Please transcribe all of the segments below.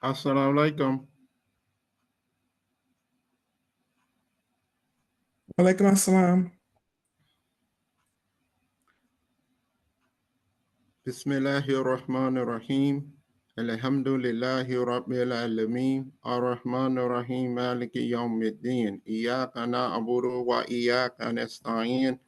Assalamu alaikum. Walaikum assalam. Bismillahirrahmanirrahim. Alhamdulillahi Rabbil Alameen. Ar-Rahmanir-Rahim. Maliki Yawmiddin. Iyaka na'budu wa iyaka nasta'in.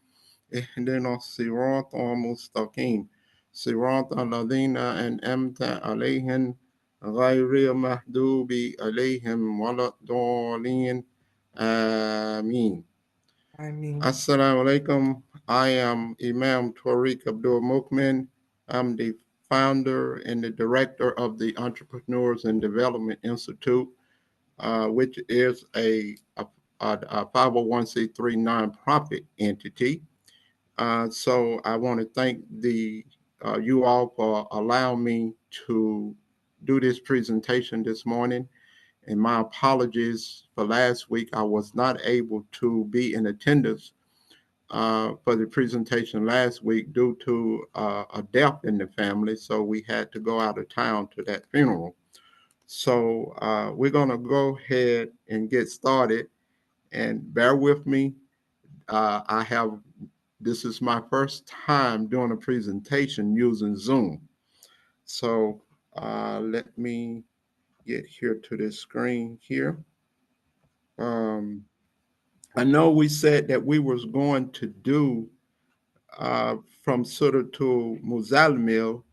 Ihdina as-sirata mustaqim. Sirata alladhina an'amta alayhim. Ghayril mahdubi alayhim waladdallin. Ameen. I mean, Assalamu alaikum. I am Imam Tariq Abdul Mukmin. I'm the founder and the director of the Entrepreneurs and Development Institute, which is a 501c3 nonprofit entity. So I want to thank you all for allowing me to do this presentation this morning. And my apologies for last week. I was not able to be in attendance for the presentation last week due to a death in the family. So we had to go out of town to that funeral. So we're going to go ahead and get started. And bear with me. This is my first time doing a presentation using Zoom. So let me get here to this screen here. Um, I know we said that we was going to do from Sutter to Muzalmil,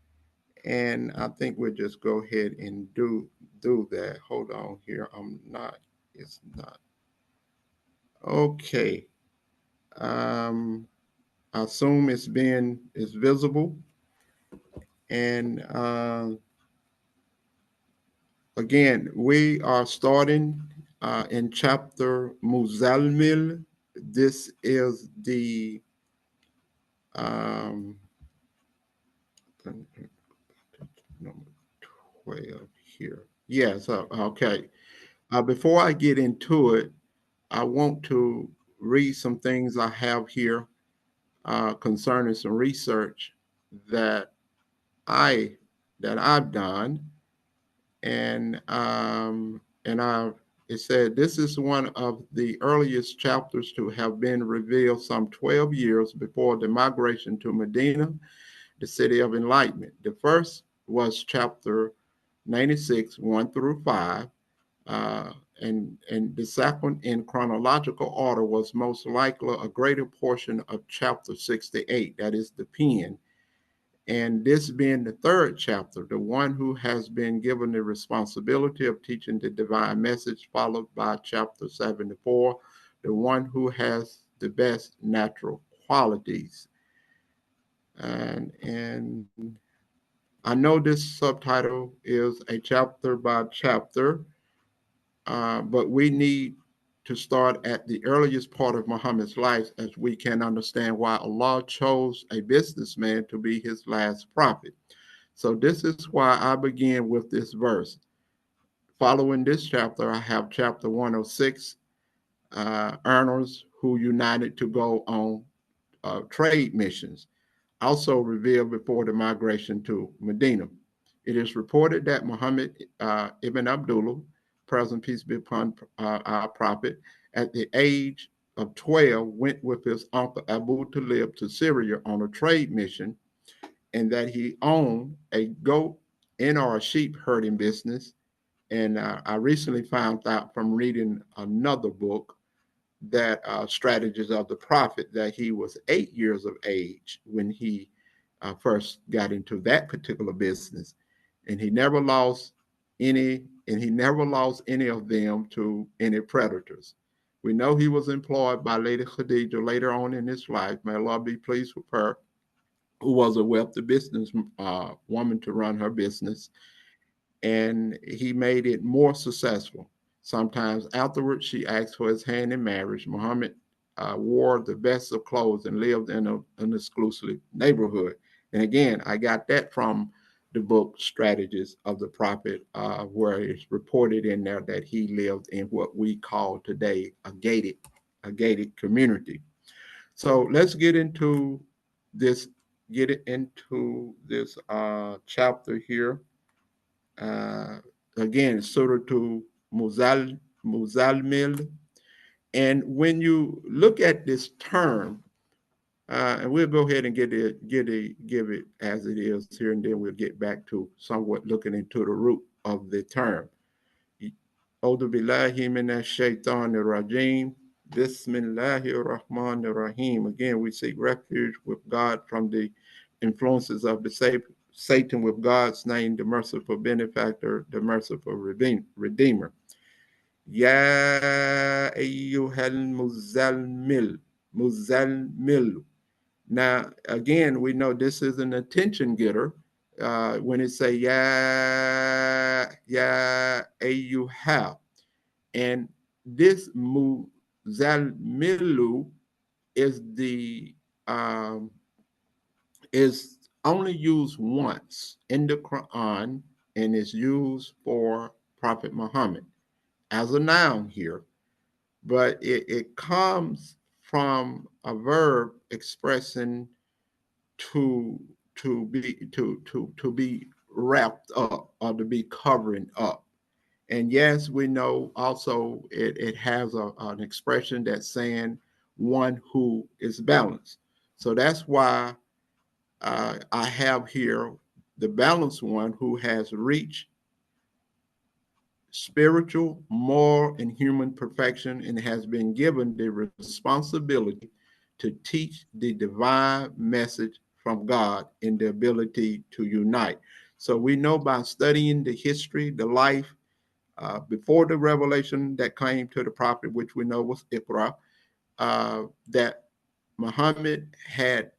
and I think we'll just go ahead and do that. Hold on here. I'm not. It's not okay. I assume it's visible, and again, we are starting in chapter Muzalmil. This is the um, number 12 here. Yes, okay. Before I get into it, I want to read some things I have here concerning some research that I I've done, and I it said this is one of the earliest chapters to have been revealed some 12 years before the migration to Medina, the city of enlightenment. The first was chapter 96, 1 through 5. Uh, and the second in chronological order was most likely a greater portion of chapter 68, that is the pen. And this being the third chapter, the one who has been given the responsibility of teaching the divine message, followed by chapter 74, the one who has the best natural qualities. And I know this subtitle is a chapter by chapter, but we need to start at the earliest part of Muhammad's life as we can understand why Allah chose a businessman to be his last prophet. So, this is why I begin with this verse. Following this chapter, I have chapter 106, earners who united to go on trade missions, also revealed before the migration to Medina. It is reported that Muhammad ibn Abdullah, present peace be upon our prophet, at the age of 12 went with his uncle Abu Talib to Syria on a trade mission, and that he owned a goat and or a sheep herding business. And I recently found out from reading another book that strategies of the prophet that he was 8 years of age when he first got into that particular business, and he never lost any of them to any predators. We know he was employed by Lady Khadijah later on in his life. May Allah be pleased with her, who was a wealthy business woman to run her business, and he made it more successful. Sometimes afterwards, she asked for his hand in marriage. Muhammad wore the best of clothes and lived in an exclusive neighborhood. And again, I got that from the book Strategies of the Prophet, where it's reported in there that he lived in what we call today a gated a gated community. So let's this, get it into this chapter here. Uh, Again, Surah to Muzalmil. And when you look at this term, and we'll go ahead and give it as it is here, and then we'll get back to somewhat looking into the root of the term. Audu billahi minash shaitanir rajim. Bismillahir rahmanir rahim. Again, we seek refuge with God from the influences of the Satan, with God's name, the merciful benefactor, the merciful redeemer. Ya ayyuhal muzalmil. Now, again, we know this is an attention getter. When it say ya ayyuha, and this muzalmilu is the is only used once in the Quran, and is used for Prophet Muhammad as a noun here, but it comes from a verb expressing to be wrapped up, or to be covering up. And yes, we know also it has an expression that's saying one who is balanced. So that's why I have here the balanced one, who has reached spiritual, moral, and human perfection, and has been given the responsibility to teach the divine message from God, and the ability to unite. So we know by studying the history, the life before the revelation that came to the prophet, which we know was Iqra, that Muhammad had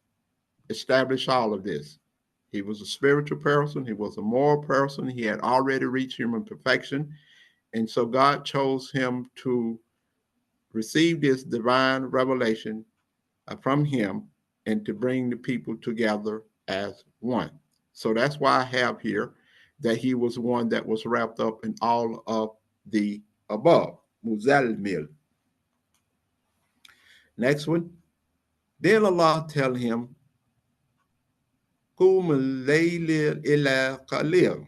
established all of this. He was a spiritual person, he was a moral person, he had already reached human perfection. And so God chose him to receive this divine revelation from him, and to bring the people together as one. So that's why I have here that he was one that was wrapped up in all of the above. Muzalmil. Next one. Then Allah tell him, Qum al-layl ila qalil.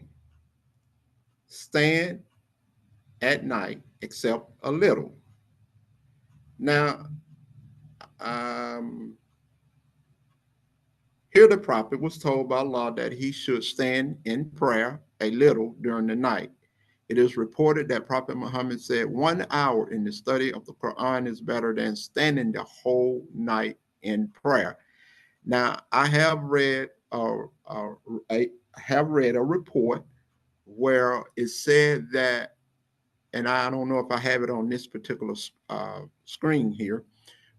Stand at night except a little. Now, um, here the prophet was told by Allah that he should stand in prayer a little during the night. It is reported that Prophet Muhammad said 1 hour in the study of the Quran is better than standing the whole night in prayer. Now, I have read a report where it said that, and I don't know if I have it on this particular screen here,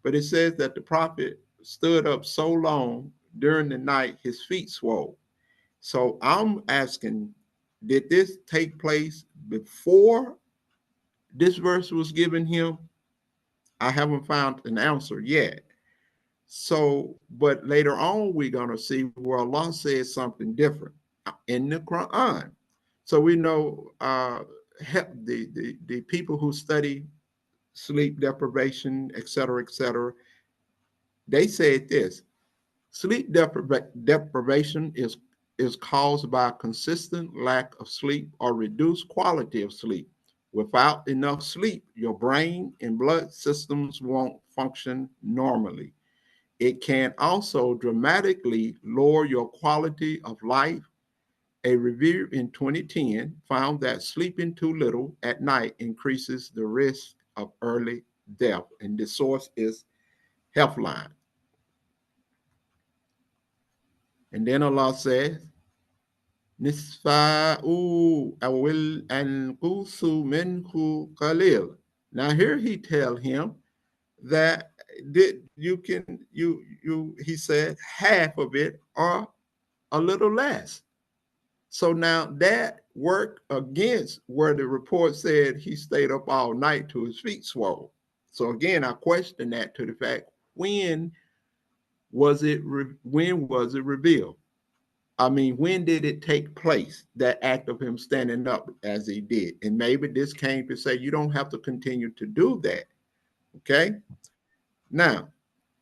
but it says that the prophet stood up so long during the night, his feet swole. So I'm asking, did this take place before this verse was given him? I haven't found an answer yet. So, but later on, we're going to see where Allah says something different in the Quran. So we know the people who study sleep deprivation, et cetera, they said this: sleep deprivation is caused by a consistent lack of sleep or reduced quality of sleep. Without enough sleep, your brain and blood systems won't function normally. It can also dramatically lower your quality of life. A review in 2010 found that sleeping too little at night increases the risk of early death. And the source is Healthline. And then Allah says, Nisfa'u awil anqusu minhu qalil. Now here he tell him that you can he said half of it or a little less. So now that worked against where the report said he stayed up all night to his feet swole. So again, I question that to the fact, when was it revealed? I mean, when did it take place, that act of him standing up as he did? And maybe this came to say you don't have to continue to do that. Okay. Now,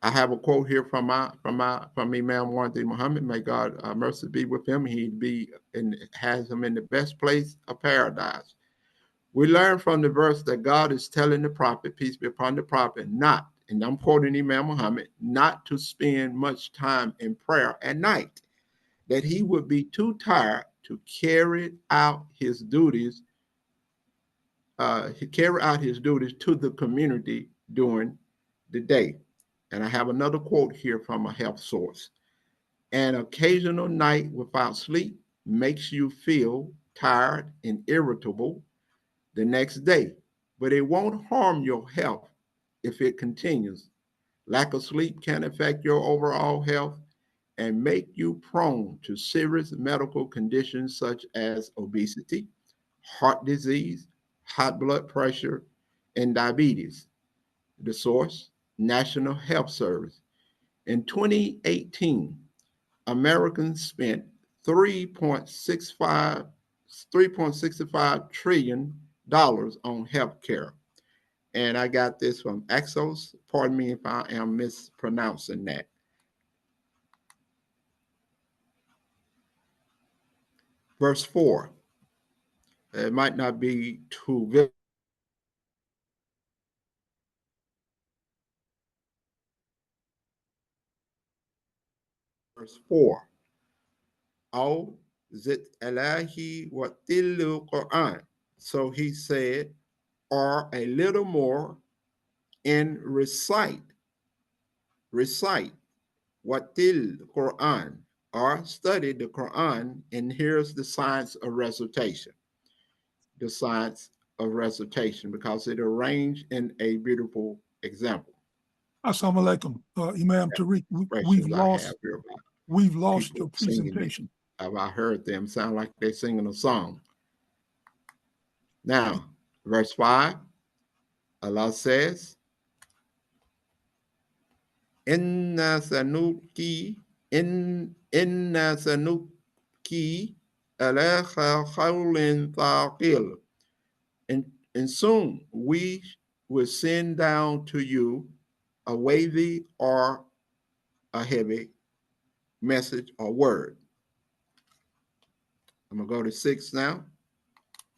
I have a quote here from Imam Wardi Muhammad. May God mercy be with him. He be and has him in the best place of paradise. We learn from the verse that God is telling the prophet, peace be upon the prophet, not, and I'm quoting Imam Muhammad, not to spend much time in prayer at night, that he would be too tired to carry out his duties to the community during the day. And I have another quote here from a health source. An occasional night without sleep makes you feel tired and irritable the next day, but it won't harm your health if it continues. Lack of sleep can affect your overall health and make you prone to serious medical conditions such as obesity, heart disease, high blood pressure, and diabetes. The source, National Health Service. In 2018, Americans spent 3.65 $3.65 trillion on healthcare. And I got this from Exos. Pardon me if I am mispronouncing that. Verse 4. It might not be too good. Verse 4. Oh, zit Elahi watilu Quran. So he said, or a little more and recite watil Quran, or study the Quran. And here's the science of recitation. The science of recitation, because it arranged in a beautiful example. Assalamu alaikum, Imam Tariq. Expressions I have here about We've lost people your singing it. presentation. Have I heard them sound like they're singing a song? Now, verse 5, Allah says, Inna sanuki inna sanuki alayha khawlin thaqil. And soon we will send down to you a weighty or a heavy message or word. I'm going to go to 6 now.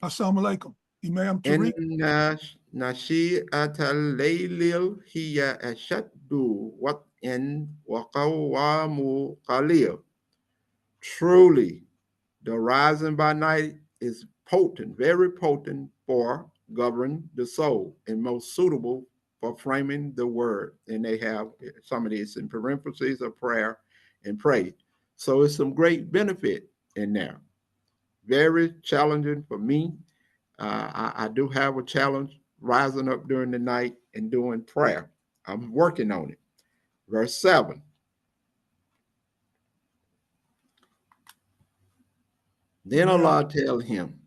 Assalamu alaikum, Imam Tariq. Inna nashi'atal laylil hiya ashaddu wat'in wa qawwamu qalil. Truly, the rising by night is potent, very potent for governing the soul and most suitable for framing the word. And they have some of this in parentheses of prayer and praise. So it's some great benefit in there. Very challenging for me. I do have a challenge rising up during the night and doing prayer. I'm working on it. Verse 7. Then Allah tell him,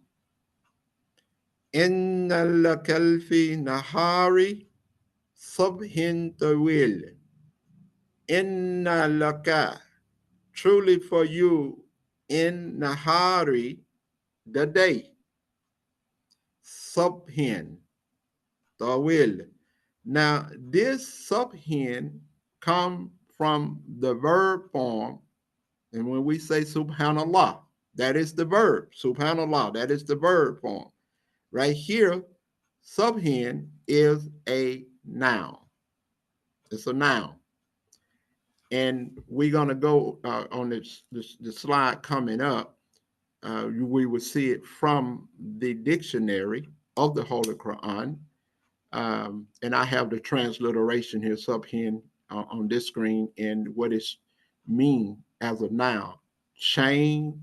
Inna lakal fi nahari subhin tawil. Inna laka, truly for you, in nahari, the day, subhin tawil. Now, this subhin come from the verb form, and when we say subhanallah, that is the verb. Subhanallah, that is the verb form. Right here, subhin is a noun. It's a noun. And we're going to go on the slide coming up. We will see it from the dictionary of the Holy Quran. And I have the transliteration here, subhin, on this screen, and what it mean as a noun. Chain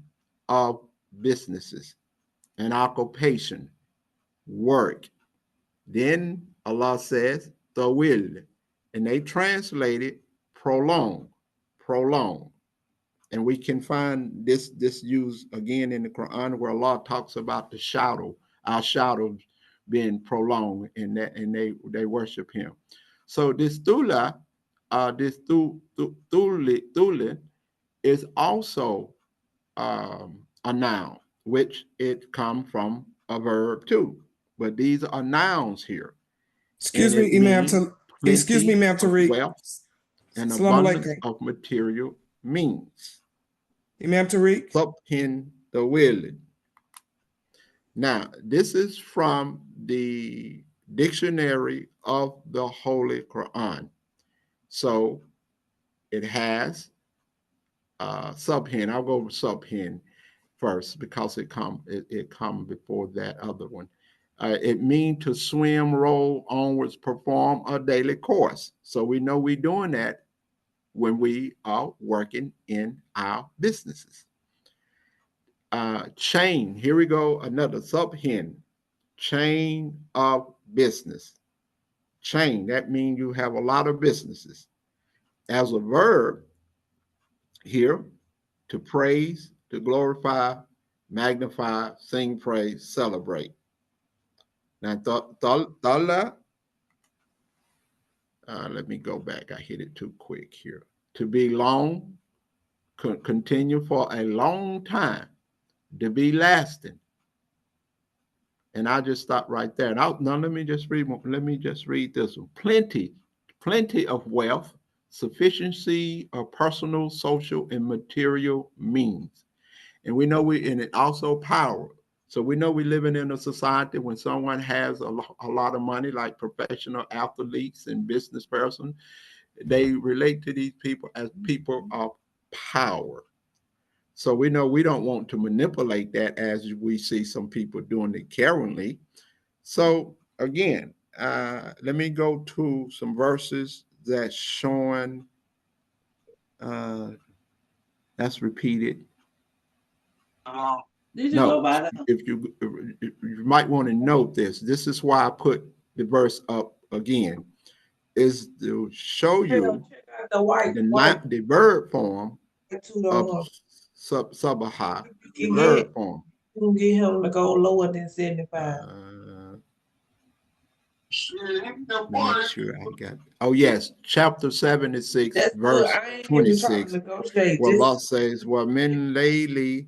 of businesses, an occupation, work. Then Allah says, the will, and they translate it prolong, prolong. And we can find this used again in the Quran where Allah talks about the shadow, our shadows being prolonged, and that and they worship Him. So this thula, this thule is also a noun, which it comes from a verb too. But these are nouns here, and Excuse it me, Imam means Excuse me, plenty Imam of Tariq. wealth and Assalamu abundance alaikum. of material means. Imam Tariq. Subhin the willing. Now, this is from the dictionary of the Holy Quran. So it has subhin. I'll go with subhin first because it come before that other one. It means to swim, roll onwards, perform a daily course. So we know we're doing that when we are working in our businesses. Chain. Here we go. Another subhin. Chain of business. Chain. That means you have a lot of businesses. As a verb here, to praise, to glorify, magnify, sing praise, celebrate. Now, tala, let me go back. I hit it too quick here. To be long, continue for a long time, to be lasting. And I'll just stop right there. Now let me just read. Let me just read this one. Plenty of wealth, sufficiency of personal, social, and material means. And we know and it also power. So we know we're living in a society when someone has a lot of money, like professional athletes and business person, they relate to these people as people of power. So we know we don't want to manipulate that as we see some people doing it currently. So again, let me go to some verses that's showing that's repeated. No, if you might want to note this. This is why I put the verse up again, is to show you the verb form of sabaha, the verb form. You can get him to go lower than 75. Make sure I got. Oh yes, chapter 76, That's verse good. I ain't even trying 26. to negotiate. Well, Allah Just says, "Wa min layli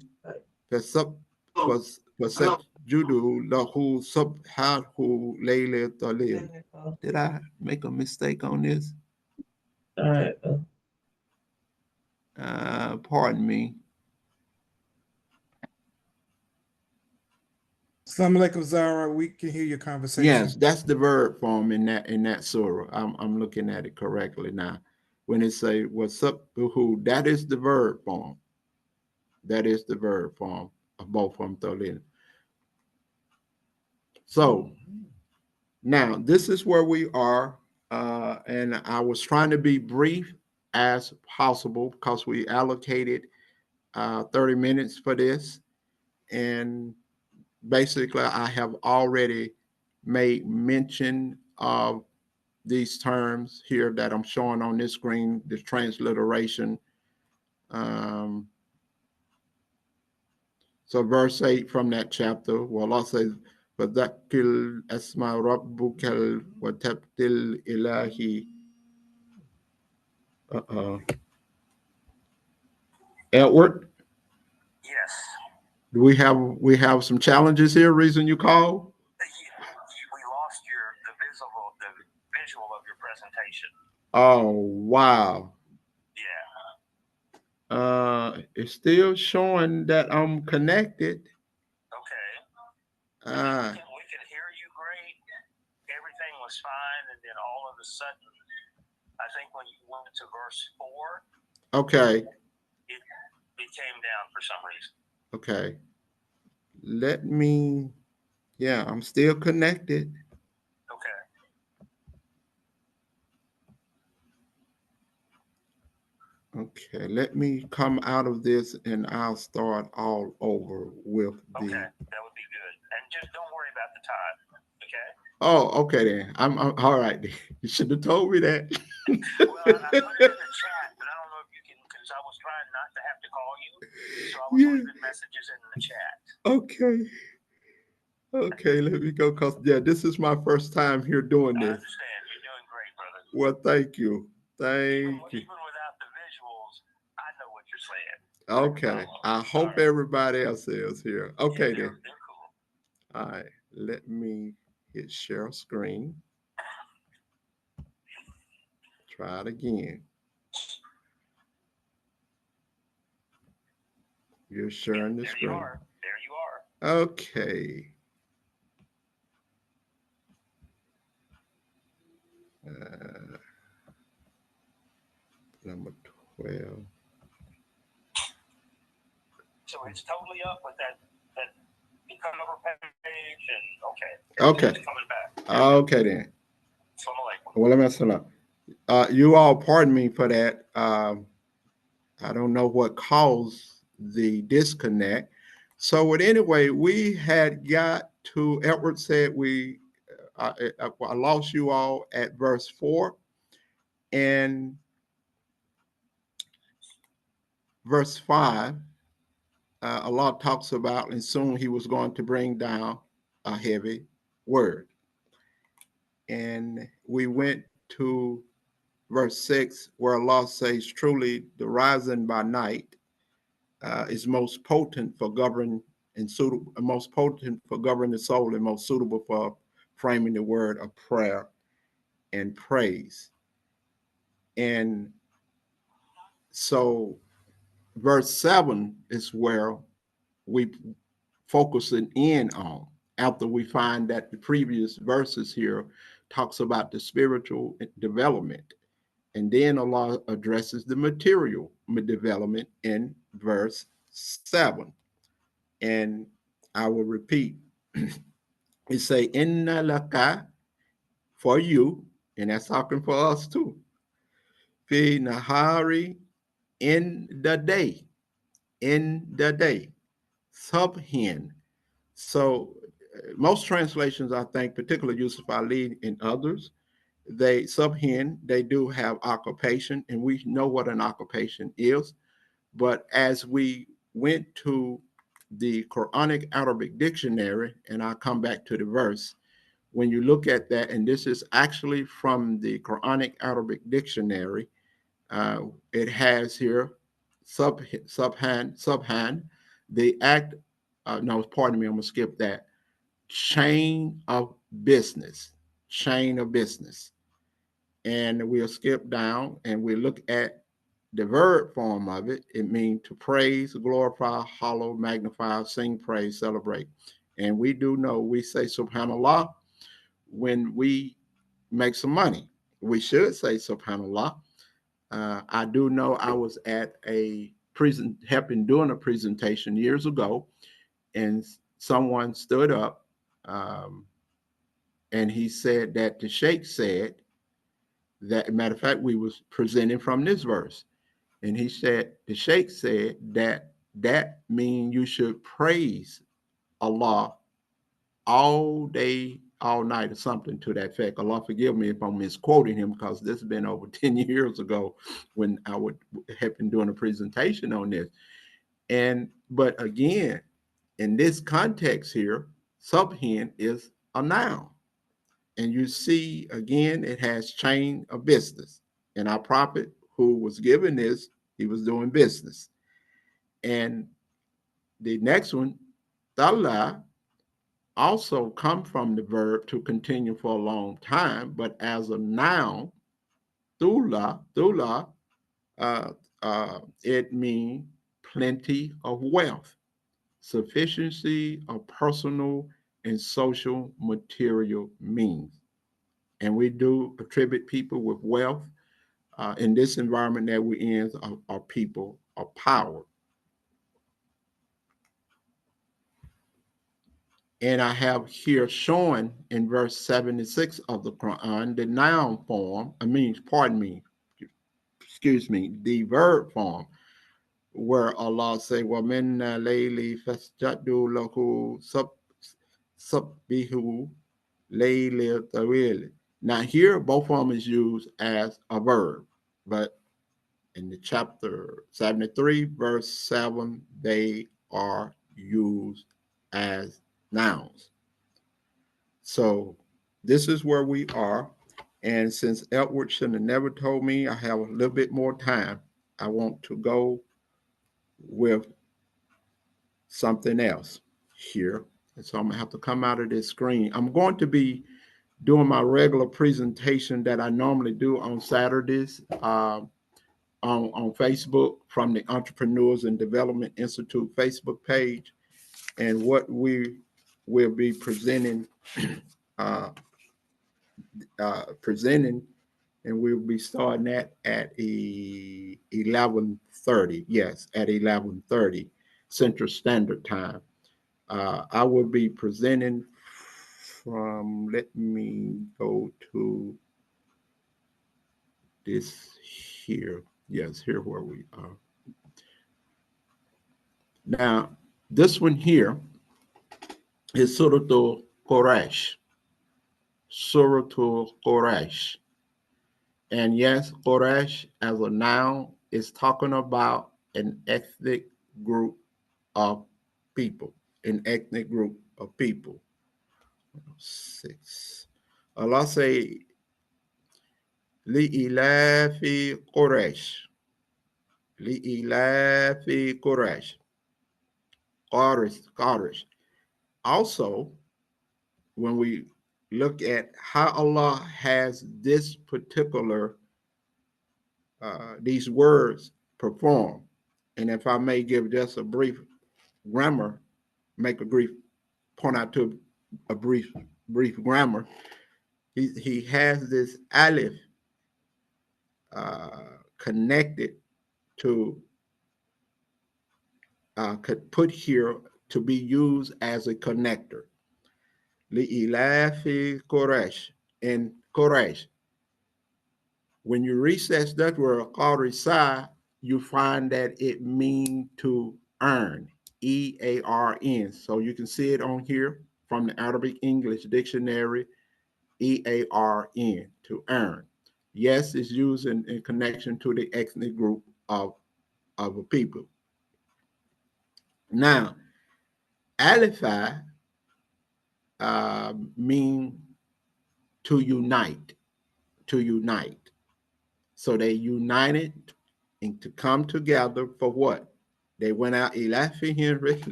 judu lahu subhahu layli talil." Did I make a mistake on this? all right. Pardon me. Assalamu alaikum, Zara. We can hear your conversation. Yes, that's the verb form in that surah. I'm looking at it correctly now. When it say what's up, who, that is the verb form. That is the verb form of both of them thrown in. So now this is where we are, and I was trying to be brief as possible because we allocated 30 minutes for this, and basically I have already made mention of these terms here that I'm showing on this screen, the transliteration. So verse 8 from that chapter, well, Allah says, فَذَكِّرْ أَسْمَى رَبُّكَ وَتَبْتِلْ إِلَهِ. Edward? Yes. Do we have some challenges here, reason you called? We lost the visual of your presentation. Oh, wow. Yeah. It's still showing that I'm connected. Okay. We Uh, can hear you great. Everything was fine, and then all of a sudden, I think when you went to verse 4, okay. it came down for some reason. Okay. Let me, yeah, I'm still connected. Okay. Okay, let me come out of this and I'll start all over with the. Okay, that would be good. And just don't worry about the time. Okay. Oh, okay then. I'm all right. You should have told me that. Well, I put it in the chat, but I don't know if you can, because I was trying not to have to call you, so I was leaving messages in the chat. Okay. Okay, let me go. Cause yeah, this is my first time here doing I this. understand. You're doing great, brother. Well, thank you. Thank you. Even without the visuals, I know what you're saying. Okay. I hope everybody else is here. Okay, Yeah, then. they're cool. All right. Let me hit share screen. Try it again. You're sharing the There you screen. are. There you are. Okay. Number 12. So it's totally up with that cover page and okay. Okay. It's coming back. Okay then. Assalamu alaikum. Well, let me mess it up. You all pardon me for that. I don't know what caused the disconnect. So, anyway, we had got to, Edward said I lost you all at verse 4. And verse 5, Allah talks about, and soon he was going to bring down a heavy word. And we went to verse 6, where Allah says, truly the rising by night is most potent for governing and suitable, most potent for governing the soul and most suitable for framing the word of prayer and praise. And so verse 7 is where we focusing in on, after we find that the previous verses here talks about the spiritual development. And then Allah addresses the material development in verse 7. And I will repeat. It say, Inna laka, for you, and that's talking for us too. Fi nahari, in the day. In the day. Subhin. So most translations, I think, particularly Yusuf Ali and others, they subhin, they do have occupation, and we know what an occupation is. But as we went to the Quranic Arabic dictionary, and I'll come back to the verse, when you look at that, and this is actually from the Quranic Arabic dictionary, it has here subhan, the act, no, pardon me, I'm gonna skip that. Chain of business, chain of business. And we'll skip down and we look at the verb form of it. It means to praise, glorify, hallow, magnify, sing, praise, celebrate. And we do know we say subhanallah when we make some money. We should say subhanallah. I do know I was at a helping doing a presentation years ago, and someone stood up, and he said that the sheikh said that, matter of fact, we was presenting from this verse, and he said the sheikh said that means you should praise Allah all day, all night, or something to that effect. Allah forgive me if I'm misquoting him, because this has been over 10 years ago when I would have been doing a presentation on this. But again, in this context here, subhen is a noun. And you see, again, it has chain of business. And our prophet who was given this, he was doing business. And the next one, Tala, also come from the verb to continue for a long time, but as a noun, thula, it means plenty of wealth, sufficiency of personal and social material means. And we do attribute people with wealth in this environment that we're in are people of power. And I have here showing in verse 76 of the Quran the noun form, the verb form, where Allah say, وَمِنَّ لَيْلِ فَاسْجَدُوا لَهُ سَبِّحُوا لَيْلِ طَوِيلِ. Now here, both of them is used as a verb, but in the chapter 73, verse 7, they are used as nouns. So this is where we are. And since Edward should have never told me I have a little bit more time, I want to go with something else here. And so I'm going to have to come out of this screen. I'm going to be doing my regular presentation that I normally do on Saturdays on Facebook from the Entrepreneurs and Development Institute Facebook page. And what we will be presenting, uh, and we'll be starting that at 11:30. Yes, at 11:30 Central Standard Time. I will be presenting from, let me go to this here. Yes, here where we are. Now, this one here is Suratul Quraysh. Suratul Quraysh. And yes, Quraysh as a noun is talking about an ethnic group of people. An ethnic group of people. 6. Allah say, Li'ilafi Quraysh. Li'ilafi Quraysh. Quraysh. Also, when we look at how Allah has this particular, these words perform, and if I may give just a brief grammar, make a brief, point out to a brief grammar, he has this alif connected to, put here to be used as a connector. Li'ilafi Quraysh. In Quraysh, when you research that word, qarisa, you find that it means to earn, E-A-R-N. So you can see it on here from the Arabic English Dictionary, E-A-R-N, to earn. Yes, it's used in connection to the ethnic group of a people. Now, alifai mean to unite, to unite. So they united and to come together for what? They went out.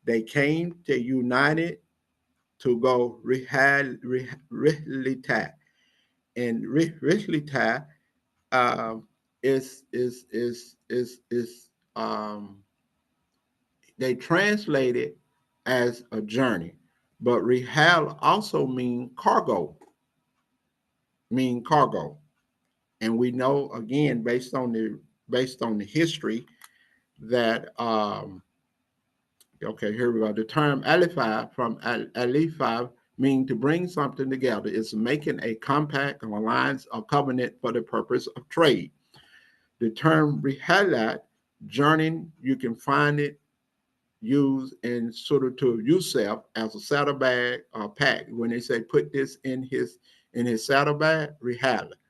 They came, they united to go rihlita. And rihlita is they translate it as a journey, but rihal also mean cargo, and we know again based on the history that okay, here we go. The term alifai from alifai mean to bring something together. It's making a compact, an alliance, or covenant for the purpose of trade. The term rihalat, journeying, you can find it used in sort of to yourself as a saddlebag or pack. When they say put this in his saddlebag, rihalat.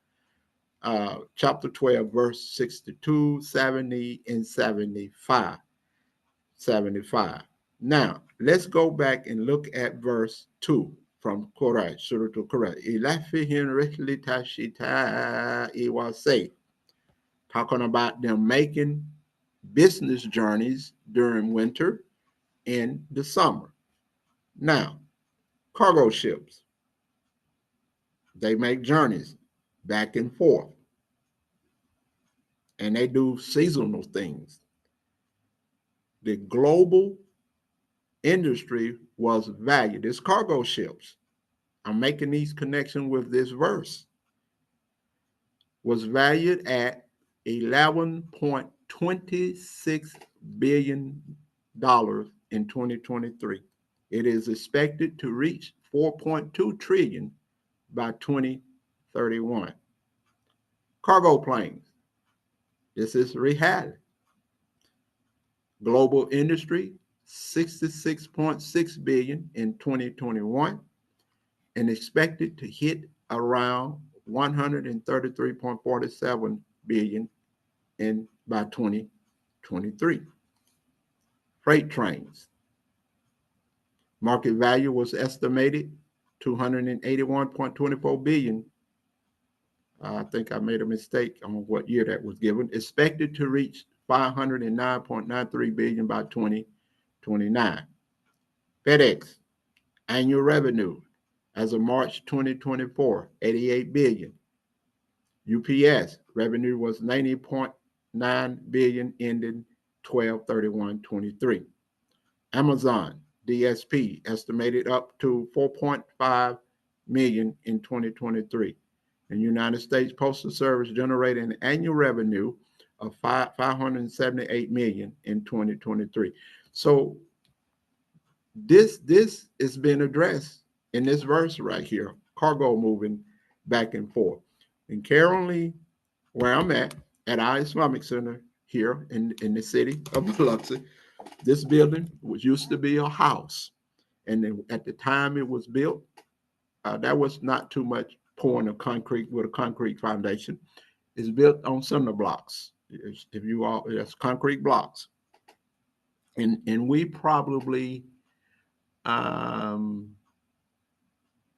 Chapter 12, verse 62, 70, and 75. Now, let's go back and look at verse 2 from Quraysh, Surah to Quraysh. Ilafihim rihlita shita iwasay. Talking about them making business journeys during winter and the summer. Now, cargo ships, they make journeys back and forth. And they do seasonal things. The global industry was valued. It's cargo ships. I'm making these connections with this verse. Was valued at $11.26 billion in 2023. It is expected to reach 4.2 trillion by 2031. Cargo planes. This is rehab. Global industry, 66.6 billion in 2021 and expected to hit around 133.47 billion by 2023. Freight trains. Market value was estimated 281.24 billion. I think I made a mistake on what year that was given. Expected to reach 509.93 billion by 2029. FedEx, Annual revenue as of March 2024, 88 billion. UPS revenue was 90.9 billion ending 12/31/23. Amazon DSP estimated up to 4.5 million in 2023. And United States Postal Service generated an annual revenue of 578 million in 2023. So this is being addressed in this verse right here, cargo moving back and forth. And currently, where I'm at our Islamic Center here in the city of Biloxi, this building used to be a house. And then at the time it was built, that was not too much pouring of concrete with a concrete foundation. It's built on cinder blocks. It's concrete blocks. And we probably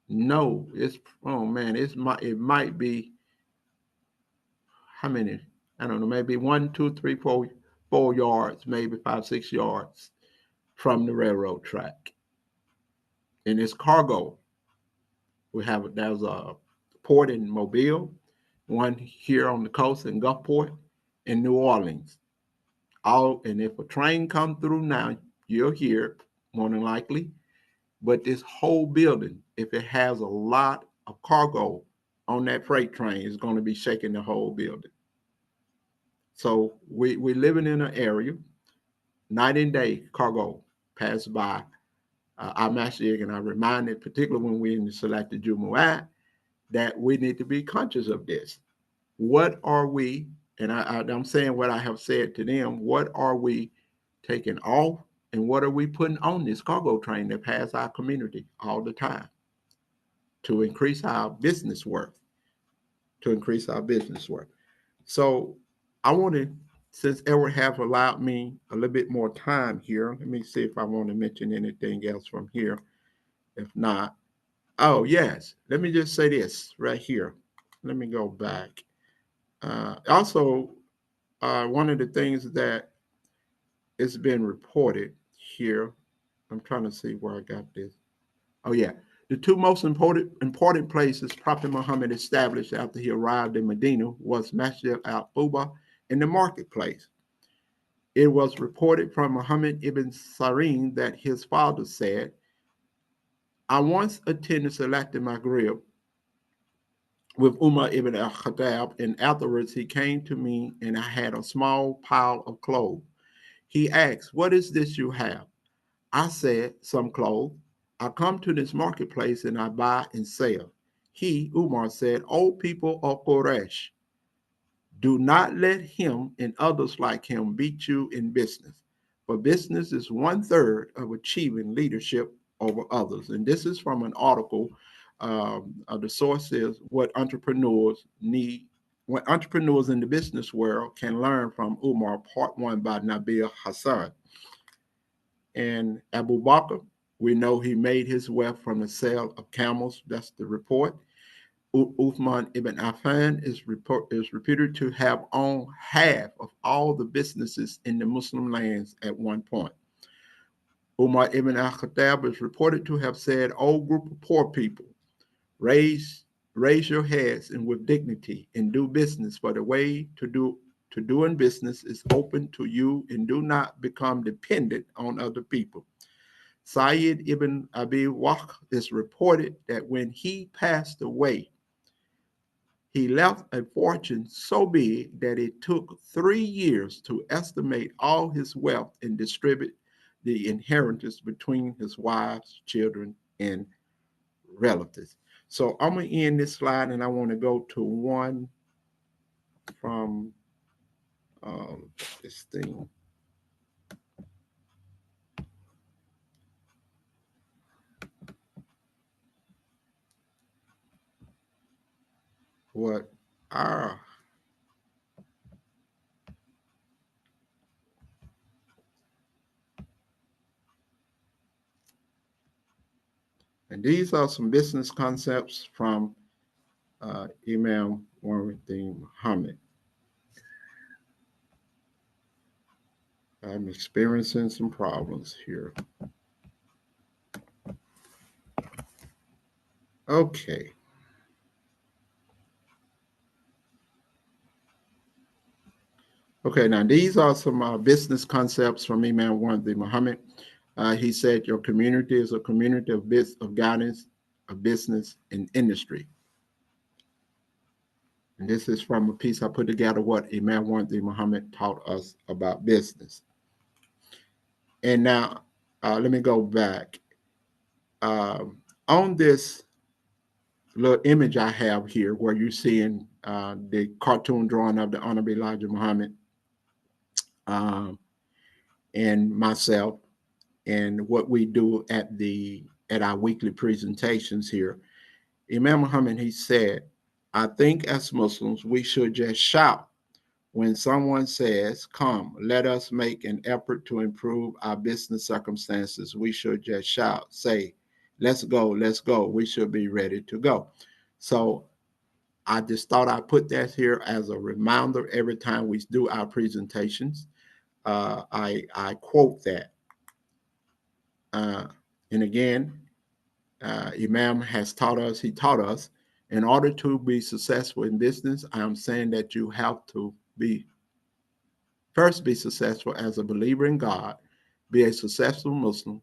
no, it might be how many? I don't know, maybe 1, 2, 3, 4 yards, maybe 5, 6 yards from the railroad track. And it's cargo. There's a port in Mobile, one here on the coast in Gulfport, in New Orleans. And if a train comes through now, you'll hear it more than likely. But this whole building, if it has a lot of cargo on that freight train, it's going to be shaking the whole building. So we're living in an area, night and day cargo pass by our masjid, and I reminded, particularly when we're in the Selected Jumu'at, that we need to be conscious of this. What are we, and I'm saying what I have said to them, what are we taking off and what are we putting on this cargo train that pass our community all the time to increase our business worth, So I wanted, since Edward have allowed me a little bit more time here, let me see if I want to mention anything else from here. If not, oh yes, let me just say this right here. Let me go back. Also, one of the things that is been reported here, I'm trying to see where I got this. Oh yeah, the two most important places Prophet Muhammad established after he arrived in Medina was Masjid al-Quba and the marketplace. It was reported from Muhammad ibn Sirin that his father said, I once attended Salat al-Maghrib with Umar ibn al-Khattab, and afterwards he came to me and I had a small pile of clothes. He asked, what is this you have? I said, some clothes. I come to this marketplace and I buy and sell. He, Umar, said, O people of Quraysh, do not let him and others like him beat you in business. For business is 1/3 of achieving leadership over others. And this is from an article. The source is what entrepreneurs in the business world can learn from Umar, part 1 by Nabil Hassan. And Abu Bakr, we know he made his wealth from the sale of camels. That's the report. Uthman ibn Affan is reputed to have owned half of all the businesses in the Muslim lands at one point. Umar ibn al-Khattab is reported to have said, O group of poor people, raise your heads and with dignity and do business, for the way to doing business is open to you, and do not become dependent on other people. Sayyid ibn Abi Waqt is reported that when he passed away, he left a fortune so big that it took 3 years to estimate all his wealth and distribute the inheritance between his wives, children, and relatives. So I'm going to end this slide and I want to go to one from this thing. What are and these are some business concepts from Imam Warren Muhammad. I'm experiencing some problems here. Okay. Okay, now these are some business concepts from Imam Wandi Muhammad. He said your community is a community of guidance, of business, and industry. And this is from a piece I put together what Imam Wandi Muhammad taught us about business. And now, let me go back. On this little image I have here, where you're seeing the cartoon drawing of the Honorable Elijah Muhammad um, and myself, and what we do at our weekly presentations here. Imam Muhammad, he said, I think as Muslims, we should just shout when someone says, come, let us make an effort to improve our business circumstances. We should just shout, say, let's go, let's go. We should be ready to go. So I just thought I'd put that here as a reminder every time we do our presentations. I quote that. And again, Imam has taught us, he taught us, in order to be successful in business, I'm saying that you have to be successful as a believer in God, be a successful Muslim.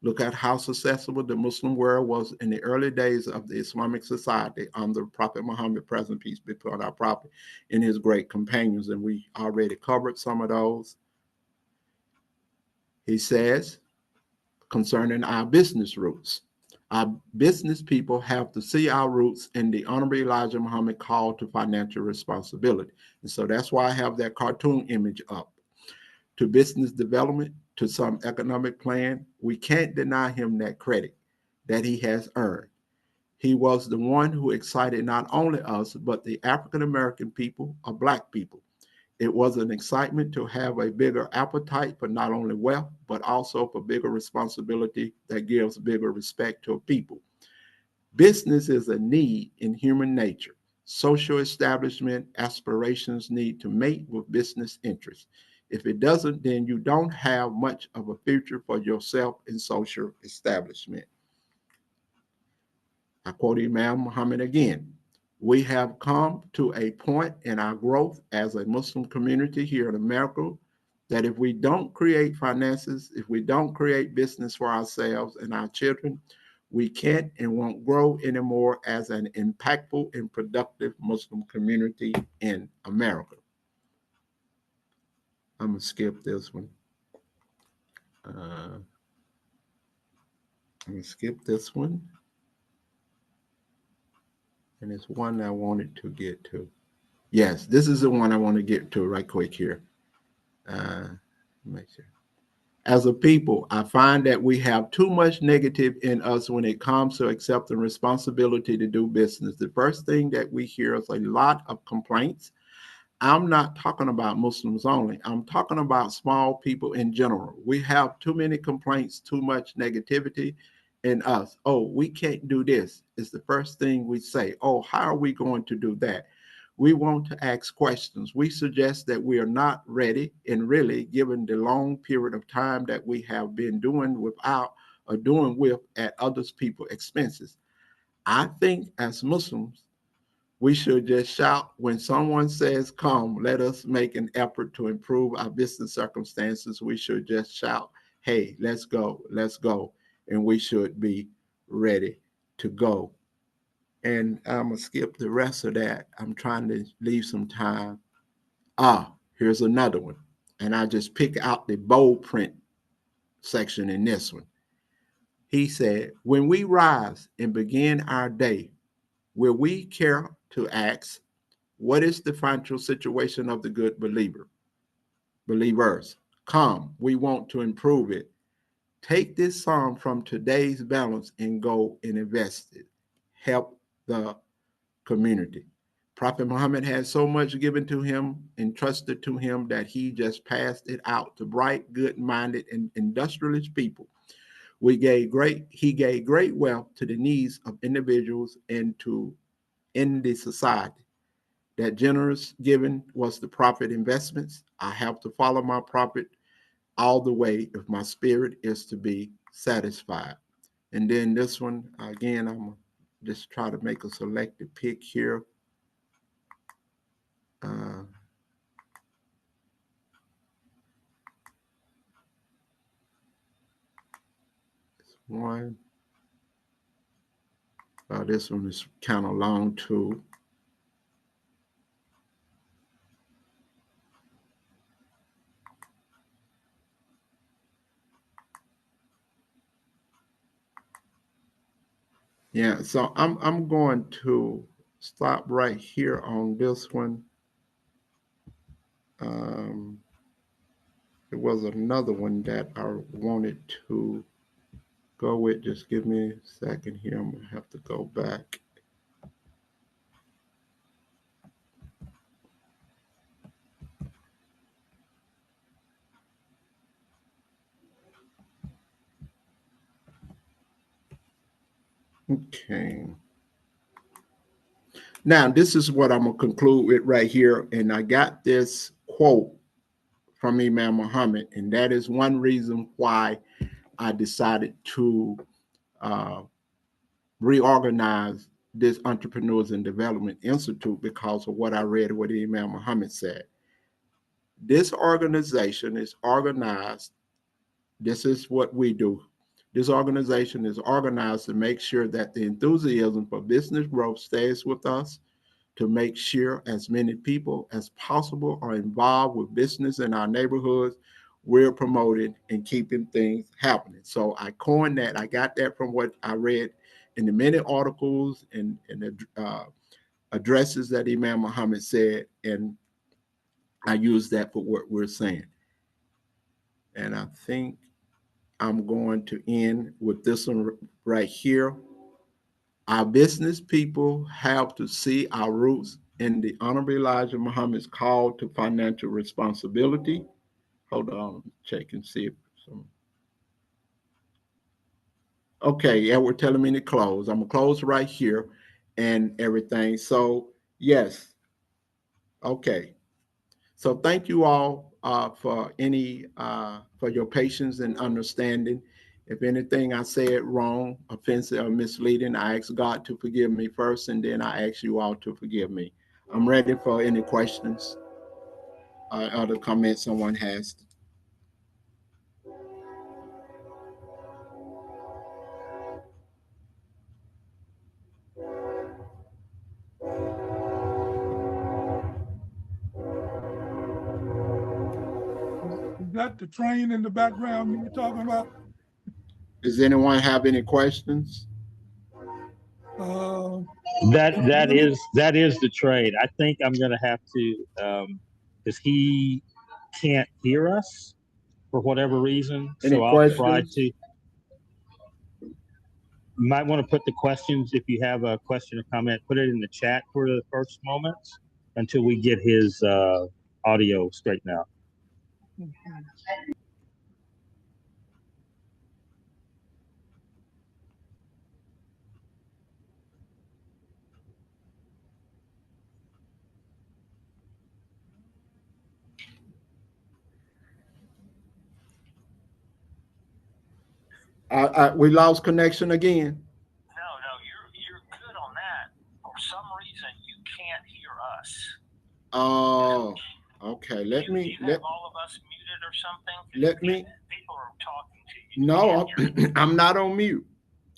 Look at how successful the Muslim world was in the early days of the Islamic society under Prophet Muhammad, present peace be upon our Prophet, and his great companions. And we already covered some of those. He says, concerning our business roots, our business people have to see our roots in the Honorable Elijah Muhammad call to financial responsibility. And so that's why I have that cartoon image up. To business development, to some economic plan, we can't deny him that credit that he has earned. He was the one who excited not only us, but the African American people or Black people. It was an excitement to have a bigger appetite for not only wealth, but also for bigger responsibility that gives bigger respect to a people. Business is a need in human nature. Social establishment aspirations need to mate with business interests. If it doesn't, then you don't have much of a future for yourself in social establishment. I quote Imam Muhammad again. We have come to a point in our growth as a Muslim community here in America that if we don't create finances, if we don't create business for ourselves and our children, we can't and won't grow anymore as an impactful and productive Muslim community in America. I'm going to skip this one. I'm going to skip this one. And it's one I wanted to get to. Yes, this is the one I want to get to right quick here. Make sure. As a people, I find that we have too much negative in us when it comes to accepting responsibility to do business. The first thing that we hear is a lot of complaints. I'm not talking about Muslims only. I'm talking about small people in general. We have too many complaints, too much negativity in us. Oh, we can't do this. It's the first thing we say. Oh, how are we going to do that? We want to ask questions. We suggest that we are not ready, and really, given the long period of time that we have been doing without or doing with at others people's expenses. I think as Muslims, we should just shout when someone says, come, let us make an effort to improve our business circumstances. We should just shout, hey, let's go, let's go. And we should be ready to go. And I'm going to skip the rest of that. I'm trying to leave some time. Here's another one. And I just pick out the bold print section in this one. He said, when we rise and begin our day, will we care to ask, what is the financial situation of the good believers? Come, we want to improve it. Take this sum from today's balance and go and invest it. Help the community. Prophet Muhammad had so much given to him, entrusted to him, that he just passed it out to bright, good-minded, and industrialist people. He gave great wealth to the needs of individuals and to in the society. That generous giving was the prophet investments. I have to follow my prophet all the way if my spirit is to be satisfied. And then this one, again, I'm just try to make a selected pick here. One. This one is kind of long too. Yeah, so I'm going to stop right here on this one. There was another one that I wanted to go with. Just give me a second here. I'm gonna have to go back. Okay. Now, this is what I'm going to conclude with right here. And I got this quote from Imam Muhammad, and that is one reason why I decided to reorganize this Entrepreneurs and Development Institute, because of what I read, what Imam Muhammad said. This organization is organized. This is what we do. This organization is organized to make sure that the enthusiasm for business growth stays with us, to make sure as many people as possible are involved with business in our neighborhoods. We're promoting and keeping things happening. So I coined that. I got that from what I read in the many articles and the addresses that Imam Muhammad said, and I use that for what we're saying. And I think I'm going to end with this one right here. Our business people have to see our roots in the Honorable Elijah Muhammad's call to financial responsibility. Hold on, check and see if some. Okay, yeah, we're telling me to close. I'm gonna close right here and everything. So yes, okay. So thank you all for your patience and understanding. If anything I said wrong, offensive, or misleading, I ask God to forgive me first, and then I ask you all to forgive me. I'm ready for any questions or other comments someone has. Is that the train in the background you were talking about? Does anyone have any questions? That is the trade. I think I'm gonna have to because he can't hear us for whatever reason. Any So I'll try questions? to. You might want to put the questions, if you have a question or comment, put it in the chat for the first moments until we get his audio straightened out. We lost connection again. No, you're good on that. For some reason, you can't hear us. Oh, okay. Let You me have all of us muted or something? let me. People are talking to you. No, You can't hear them. I'm not on mute.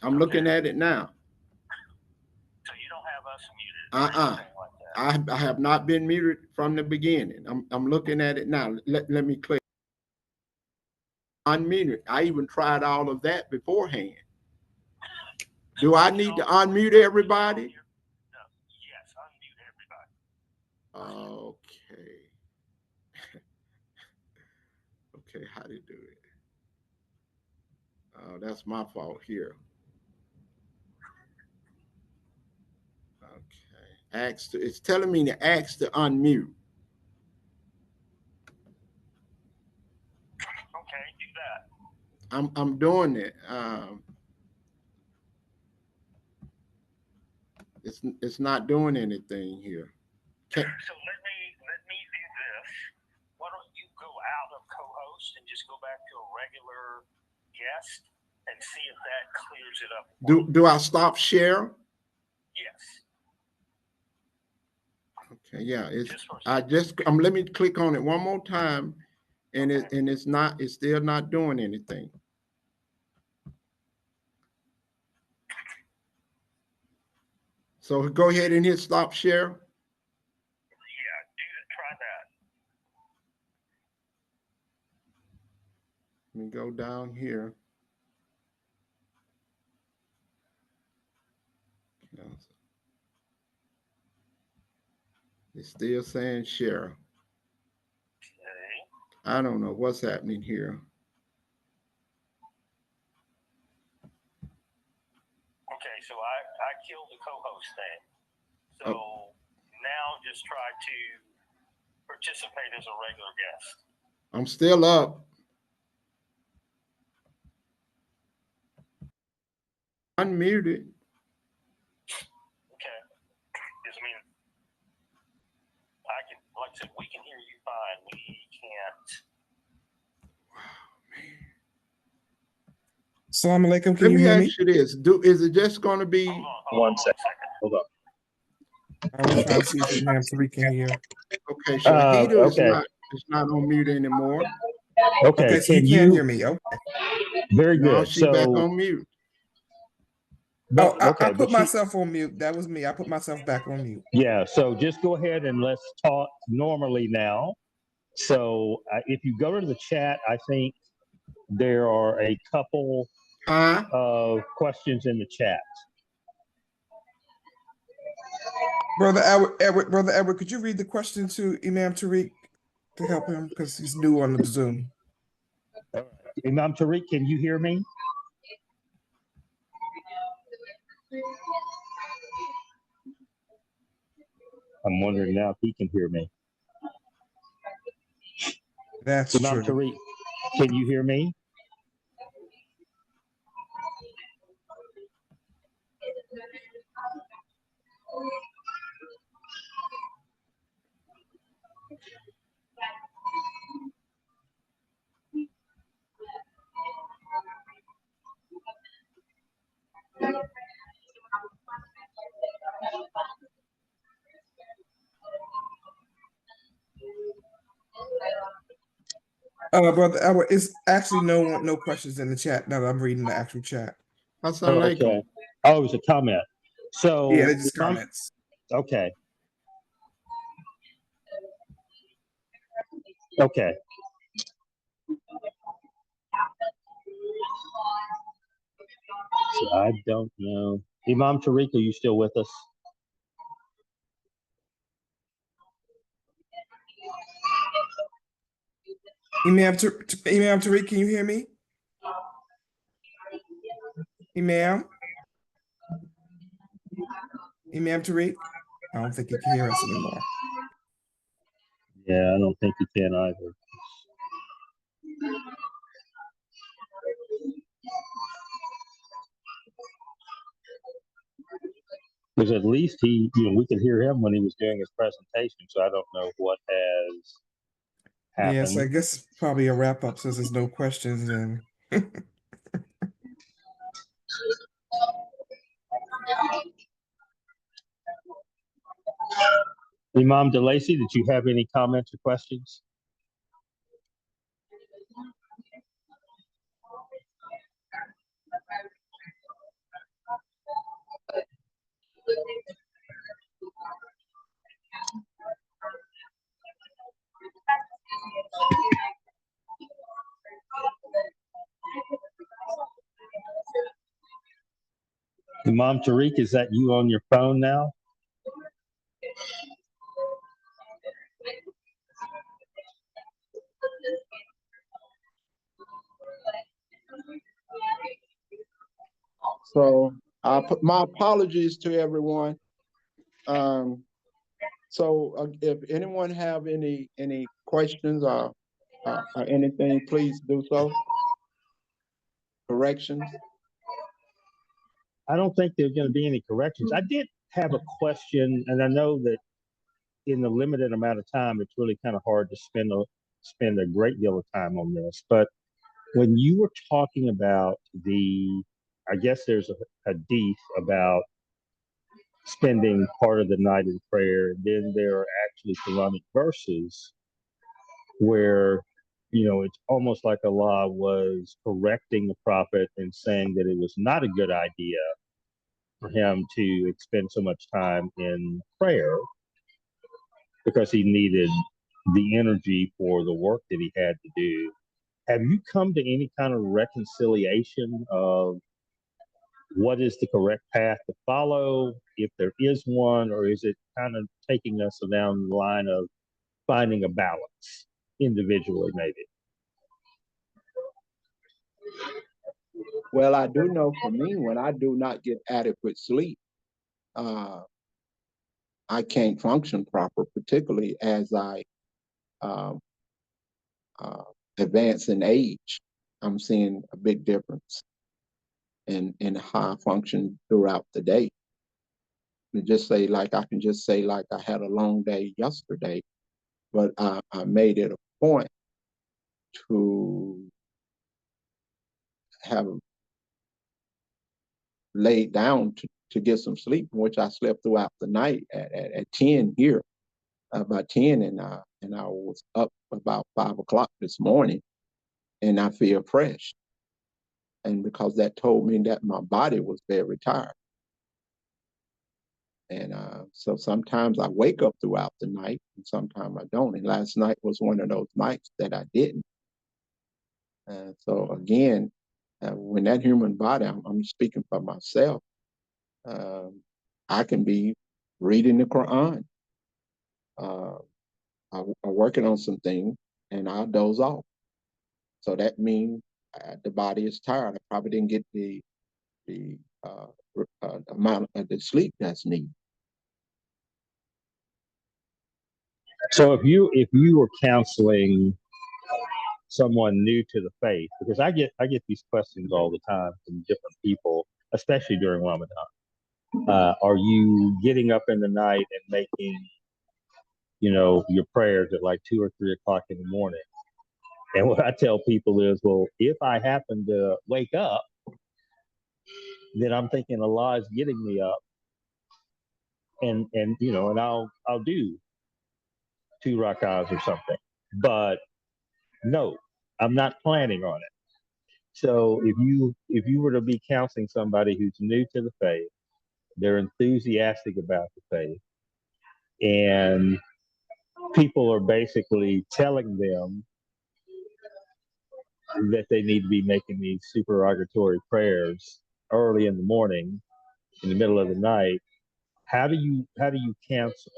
I'm looking Okay. at it now. So you don't have us muted or anything like that. I have not been muted from the beginning. I'm looking at it now. Let me click unmute. I even tried all of that beforehand. Do I need to unmute everybody? No. Yes, unmute everybody. Okay. Okay, how to do it? Oh, that's my fault here. Okay. It's telling me to ask to unmute. Okay, do that. I'm doing it. It's not doing anything here. So let me do this. Why don't you go out of co-host and just go back to a regular guest and see if that clears it up. Do I stop share? Yes. Okay, yeah, it's, Just for let me click on it one more time, and it's still not doing anything. So go ahead and hit stop share. Yeah, try that. Let me go down here. It's still saying share. Okay. I don't know what's happening here. Okay, so I killed the co-host thing. So now just try to participate as a regular guest. I'm still up. Unmuted. Okay. Because I mean, like I said, we can hear you fine. We can't. Assalamu alaikum. Let Can you me hear me? ask you this. Is it just going to be? Hold on 1 second. Hold on. I was trying to see if Imam Tariq can hear. Okay, Shahida okay. is not on mute anymore. Okay, Okay, so you can can you? hear me. Okay. Very Now good. she back So, on mute. but I okay, put but myself on mute. That was me. I put myself back on mute. yeah. So just go ahead and let's talk normally now. So if you go to the chat, I think there are a couple of questions in the chat. Brother Edward, could you read the question to Imam Tariq to help him because he's new on the Zoom? Imam Tariq, can you hear me? I'm wondering now if he can hear me. That's Imam true. Tariq, can you hear me? Brother Edward, it's actually no questions in the chat now that I'm reading the actual chat. Assalamu alaikum. Okay. Oh, it was a comment. So Yeah, they're just comments. Okay. Okay. So I don't know. Imam Tariq, are you still with us? Imam Tariq, can you hear me? Imam Tariq? I don't think he can hear us anymore. Yeah, I don't think he can either. Because at least we could hear him when he was doing his presentation. So I don't know what has happened. Yes, I guess probably a wrap up since there's no questions and Imam DeLacy, did you have any comments or questions? Imam Tariq, is that you on your phone now? So my apologies to everyone. If anyone have any questions or anything, please do so. Corrections. I don't think there's going to be any corrections. I did have a question, and I know that in the limited amount of time, it's really kind of hard to spend a great deal of time on this. But when you were talking about I guess there's a hadith about spending part of the night in prayer. Then there are actually Quranic verses where, it's almost like Allah was correcting the prophet and saying that it was not a good idea for him to spend so much time in prayer because he needed the energy for the work that he had to do. Have you come to any kind of reconciliation of what is the correct path to follow, if there is one, or is it kind of taking us down the line of finding a balance individually, maybe? Well, I do know for me, when I do not get adequate sleep, I can't function proper, particularly as I um, uh, advance in age. I'm seeing a big difference in how I function throughout the day. I can just say like I had a long day yesterday, but I made it a point to have laid down to get some sleep, in which I slept throughout the night at 10 here, about 10, and I was up about 5 o'clock this morning, and I feel fresh. And because that told me that my body was very tired. And so sometimes I wake up throughout the night, and sometimes I don't. And last night was one of those nights that I didn't. So again, when that human body, I'm speaking for myself, I can be reading the Quran, I'm working on some things, and I'll doze off. So that means the body is tired. I probably didn't get the amount of the sleep that's needed. So if you were counseling someone new to the faith, because I get these questions all the time from different people, especially during Ramadan. Are you getting up in the night and making, your prayers at like 2 or 3 o'clock in the morning? And what I tell people is, well, if I happen to wake up, then I'm thinking Allah is getting me up, and I'll do 2 rakahs or something. But no, I'm not planning on it. So if you were to be counseling somebody who's new to the faith, they're enthusiastic about the faith, and people are basically telling them that they need to be making these supererogatory prayers early in the morning, in the middle of the night. How do you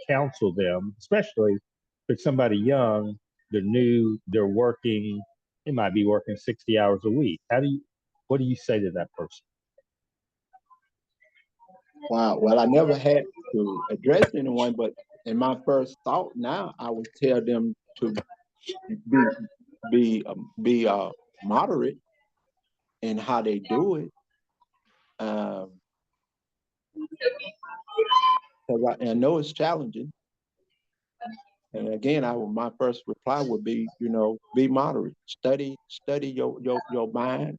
counsel them, especially if it's somebody young, they're new, they're working, they might be working 60 hours a week. What do you say to that person? Wow. Well, I never had to address anyone, but in my first thought now, I would tell them to be moderate in how they do it. Because I know it's challenging. And again, my first reply would be, be moderate. Study your mind,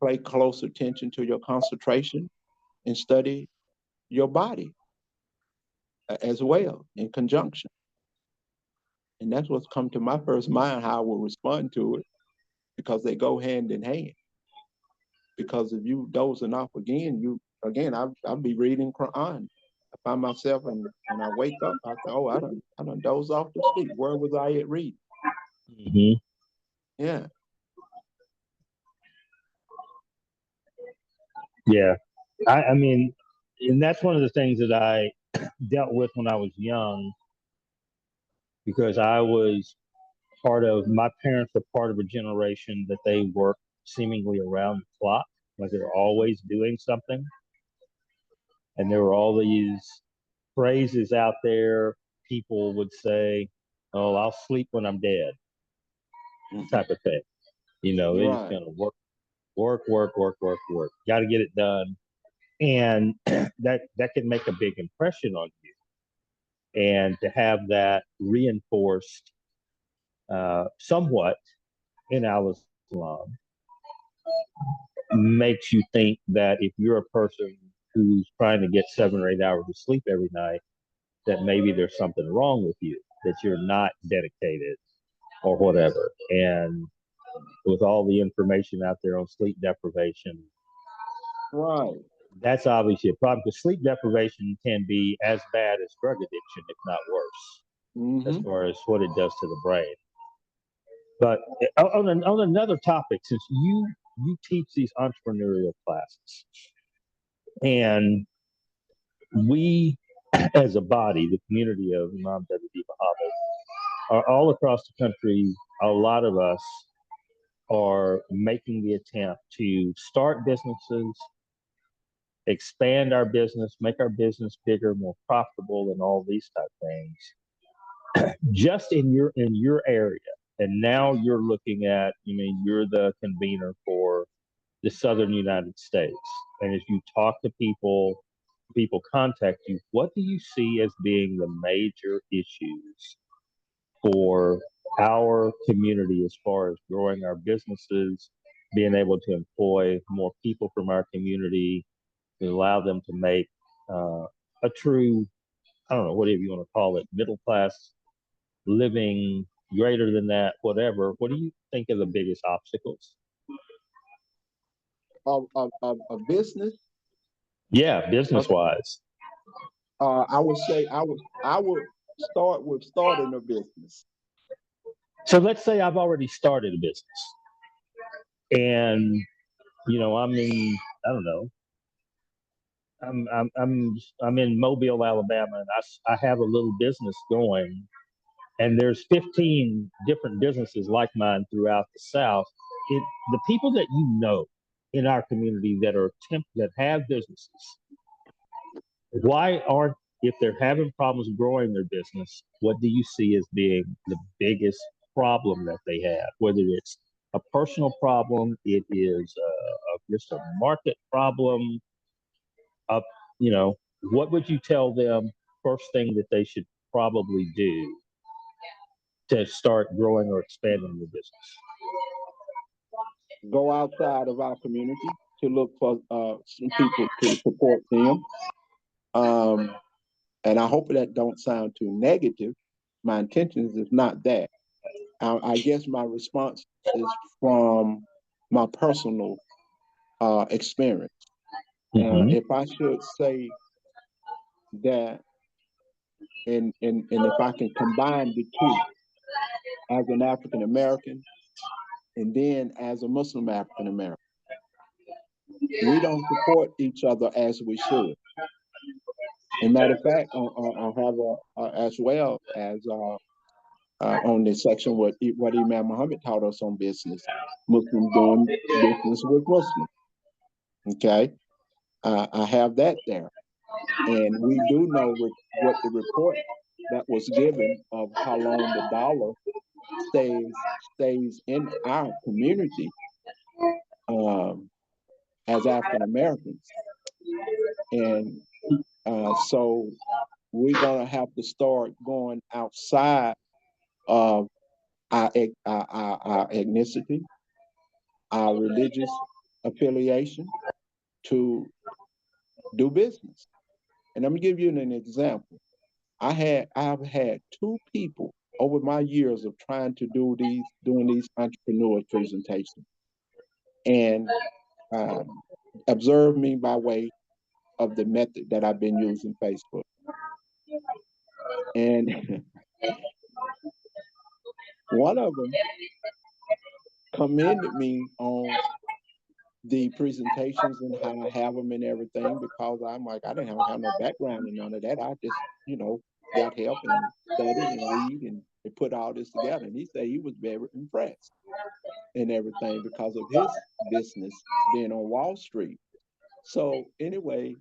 pay close attention to your concentration, and study your body as well in conjunction. And that's what's come to my first mind, how I will respond to it, because they go hand in hand. Because if you dozing off I'll be reading Quran. I find myself and I wake up, I say, oh, I done doze off to sleep. Where was I at reading? Mm-hmm. Yeah. Yeah. I mean, and that's one of the things that I dealt with when I was young, because my parents were part of a generation that they worked seemingly around the clock, like they were always doing something. And there were all these phrases out there. People would say, oh, I'll sleep when I'm dead, type of thing. They're just Right. going to work. Got to get it done. And that can make a big impression on you. And to have that reinforced somewhat in Al-Islam makes you think that if you're a person who's trying to get 7 or 8 hours of sleep every night, that maybe there's something wrong with you, that you're not dedicated or whatever. And with all the information out there on sleep deprivation, Right. that's obviously a problem, because sleep deprivation can be as bad as drug addiction, if not worse, as far as what it does to the brain. But on another topic, since you teach these entrepreneurial classes, and we as a body, the community of Imam W.D. Muhammad, are all across the country, a lot of us are making the attempt to start businesses, expand our business, make our business bigger, more profitable, and all these type of things. Just in your area, and now you're looking at, you're the convener for the Southern United States. And as you talk to people contact you, what do you see as being the major issues for our community as far as growing our businesses, being able to employ more people from our community, to allow them to make a true, I don't know, whatever you want to call it, middle class living, greater than that, whatever. What do you think are the biggest obstacles? Of business. Yeah, business wise. I would say I would start with starting a business. So let's say I've already started a business, and I'm in, I don't know, I'm in Mobile, Alabama, and I have a little business going, and there's 15 different businesses like mine throughout the South. The people that in our community that have businesses, why aren't, if they're having problems growing their business, what do you see as being the biggest problem that they have? Whether it's a personal problem, it is just a market problem. Uh, what would you tell them first thing that they should probably do to start growing or expanding their business? Go outside of our community to look for some people to support them. And I hope that don't sound too negative. My intentions is not that. I guess my response is from my personal experience. If I should say that, and if I can combine the two, as an African American and then as a Muslim African American, we don't support each other as we should. And matter of fact, I have as well as on this section what Imam Muhammad taught us on business, Muslim doing business with Muslim. Okay, I have that there, and we do know what the report that was given of how long the dollar stays in our community as African Americans, and so we're gonna have to start going outside of our ethnicity, our religious affiliation to do business. And let me give you an example. I've had two people over my years of trying to doing these entrepreneur presentations, and observe me by way of the method that I've been using Facebook. And one of them commended me on the presentations and how I have them and everything, because I'm like, I didn't have no background in none of that. I just, got help and studied and read and put all this together. And he said he was very impressed and everything because of his business being on Wall Street. So anyway,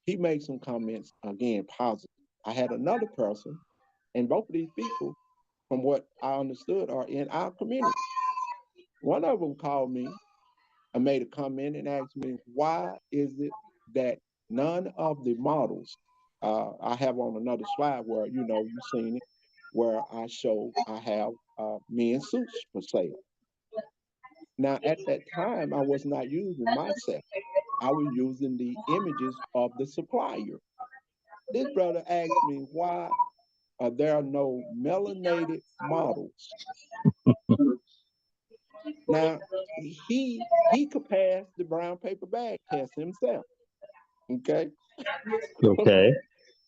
he made some comments, again, positive. I had another person, and both of these people, from what I understood, are in our community. One of them called me and made a comment and asked me, why is it that none of the models, I have on another slide where, you've seen it, where I have men's suits for sale. Now, at that time, I was not using myself. I was using the images of the supplier. This brother asked me why there are no melanated models. Now he could pass the brown paper bag test himself. Okay. Okay.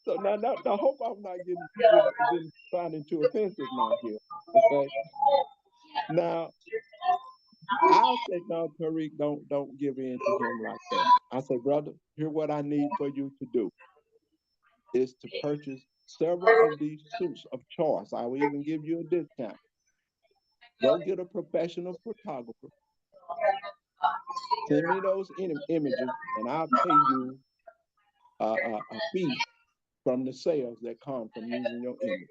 So now I hope I'm not getting sounding too offensive now here. Okay. Now I'll say no, Tariq, don't give in to him like that. I say, brother, here's what I need for you to do is to purchase several of these suits of choice. I will even give you a discount. Go get a professional photographer. Send me those images, and I'll pay you a fee from the sales that come from using your image.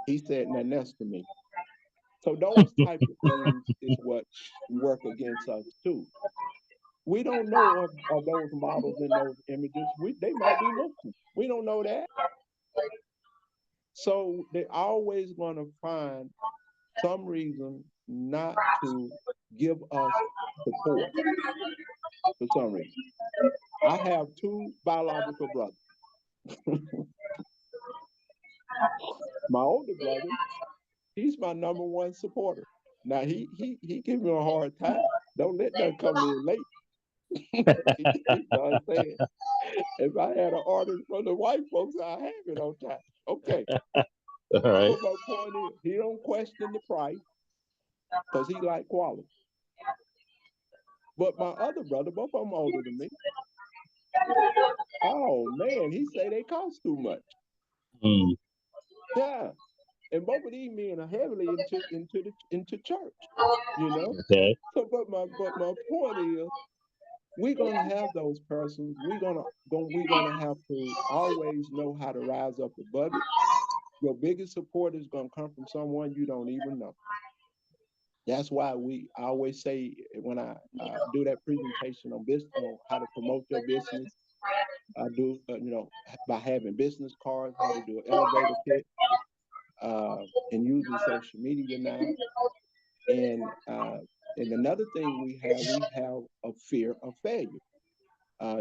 He said, nothing else to me. So those type of things is what work against us too. We don't know of those models in those images. They might be Muslim. We don't know that. So they're always going to find some reason not to give us support for some reason. I have two biological brothers. My older brother, he's my number one supporter. Now he give me a hard time. Don't let that come in late. You know what I'm saying? If I had an order from the white folks, I have it on time. Okay. All right. But my point is, he don't question the price because he like quality. But my other brother, both of them older than me. Oh man, he say they cost too much. Mm. Yeah. And both of these men are heavily into church, you know. Okay. So, but my point is, we're gonna have those persons. We're gonna have to always know how to rise up above it. Your biggest support is gonna come from someone you don't even know. That's why I always say when I do that presentation on business, on how to promote your business, I do by having business cards, how to do an elevator pitch, and using social media now. And another thing we have a fear of failure.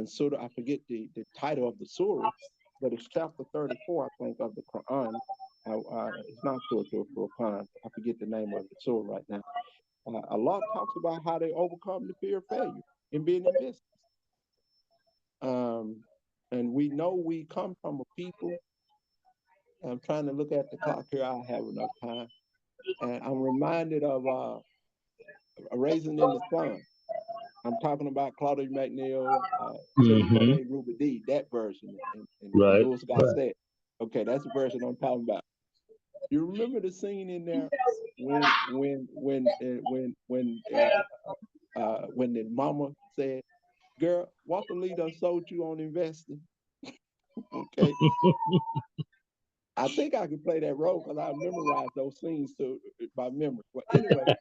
Surah, I forget the title of the surah, but it's chapter 34, I think, of the Quran. It's not Surah Al-Furqan. I forget the name of the surah right now. Allah talks about how they overcome the fear of failure in being in business. And we know we come from a people. I'm trying to look at the clock here. I have enough time. And I'm reminded of A Raisin in the Sun. I'm talking about Claudia McNeil, Monet Ruby D, that version, and Right. Louis Gossett. Okay, that's the version I'm talking about. You remember the scene in there when the mama said, "Girl, Walter Lee done sold you on investing." Okay, I think I could play that role because I memorized those scenes by memory. But anyway,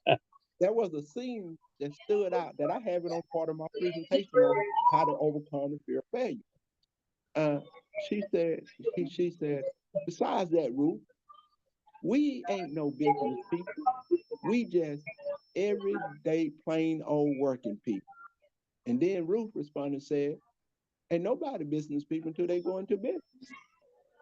there was a scene that stood out that I have it on part of my presentation on how to overcome the fear of failure. She said, besides that, Ruth, we ain't no business people. We just everyday plain old working people. And then Ruth responded and said, ain't nobody business people until they go into business.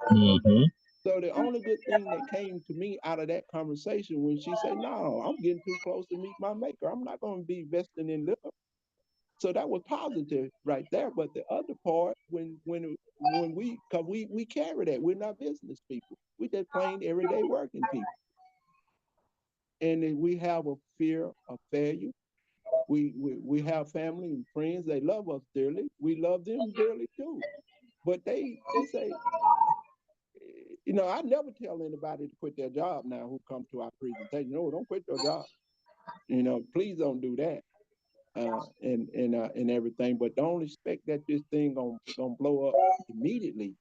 Mm-hmm. So the only good thing that came to me out of that conversation when she said, no, I'm getting too close to meet my maker. I'm not going to be investing in liquor. So that was positive right there. But the other part, when because we carry that, we're not business people. We just plain everyday working people. And we have a fear of failure. We have family and friends. They love us dearly. We love them dearly too. But they say, I never tell anybody to quit their job now who come to our presentation. No, don't quit your job. Please don't do that. And everything, but don't expect that this thing gonna blow up immediately.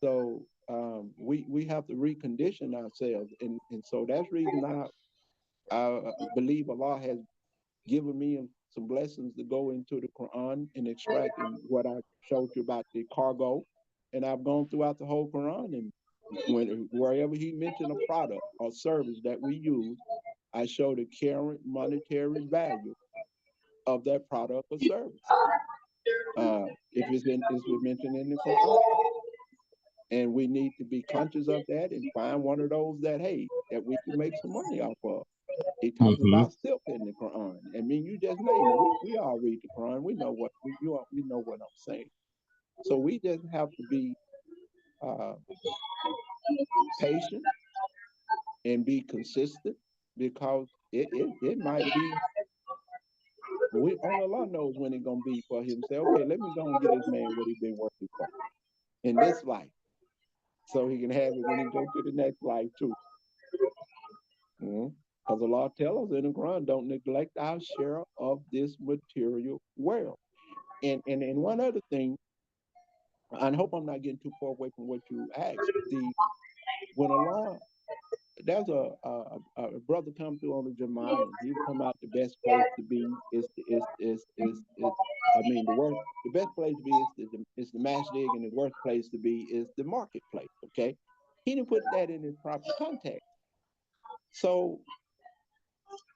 So we have to recondition ourselves, and so that's the reason I believe Allah has given me some blessings to go into the Quran and extract and what I showed you about the cargo, and I've gone throughout the whole Quran, and wherever he mentioned a product or service that we use, I show the current monetary value of that product or service. If it's mentioned in the Quran. And we need to be conscious of that and find one of those that, hey, that we can make some money off of. He talks about silk in the Quran. I mean, you just name it. We all read the Quran. We know what we know what I'm saying. So we just have to be patient and be consistent because it might be. Only Allah knows when it's gonna be for him to say, okay, let me go and get this man what he's been working for in this life, so he can have it when he go to the next life too. Because Allah tells us in the Quran, don't neglect our share of this material world. And one other thing, I hope I'm not getting too far away from what you asked. When Allah, there's a brother come through on the Jama'ah, and he come out the best place to be is I mean the best place to be is the masjid, and the worst place to be is the marketplace. Okay, he didn't put that in his proper context. So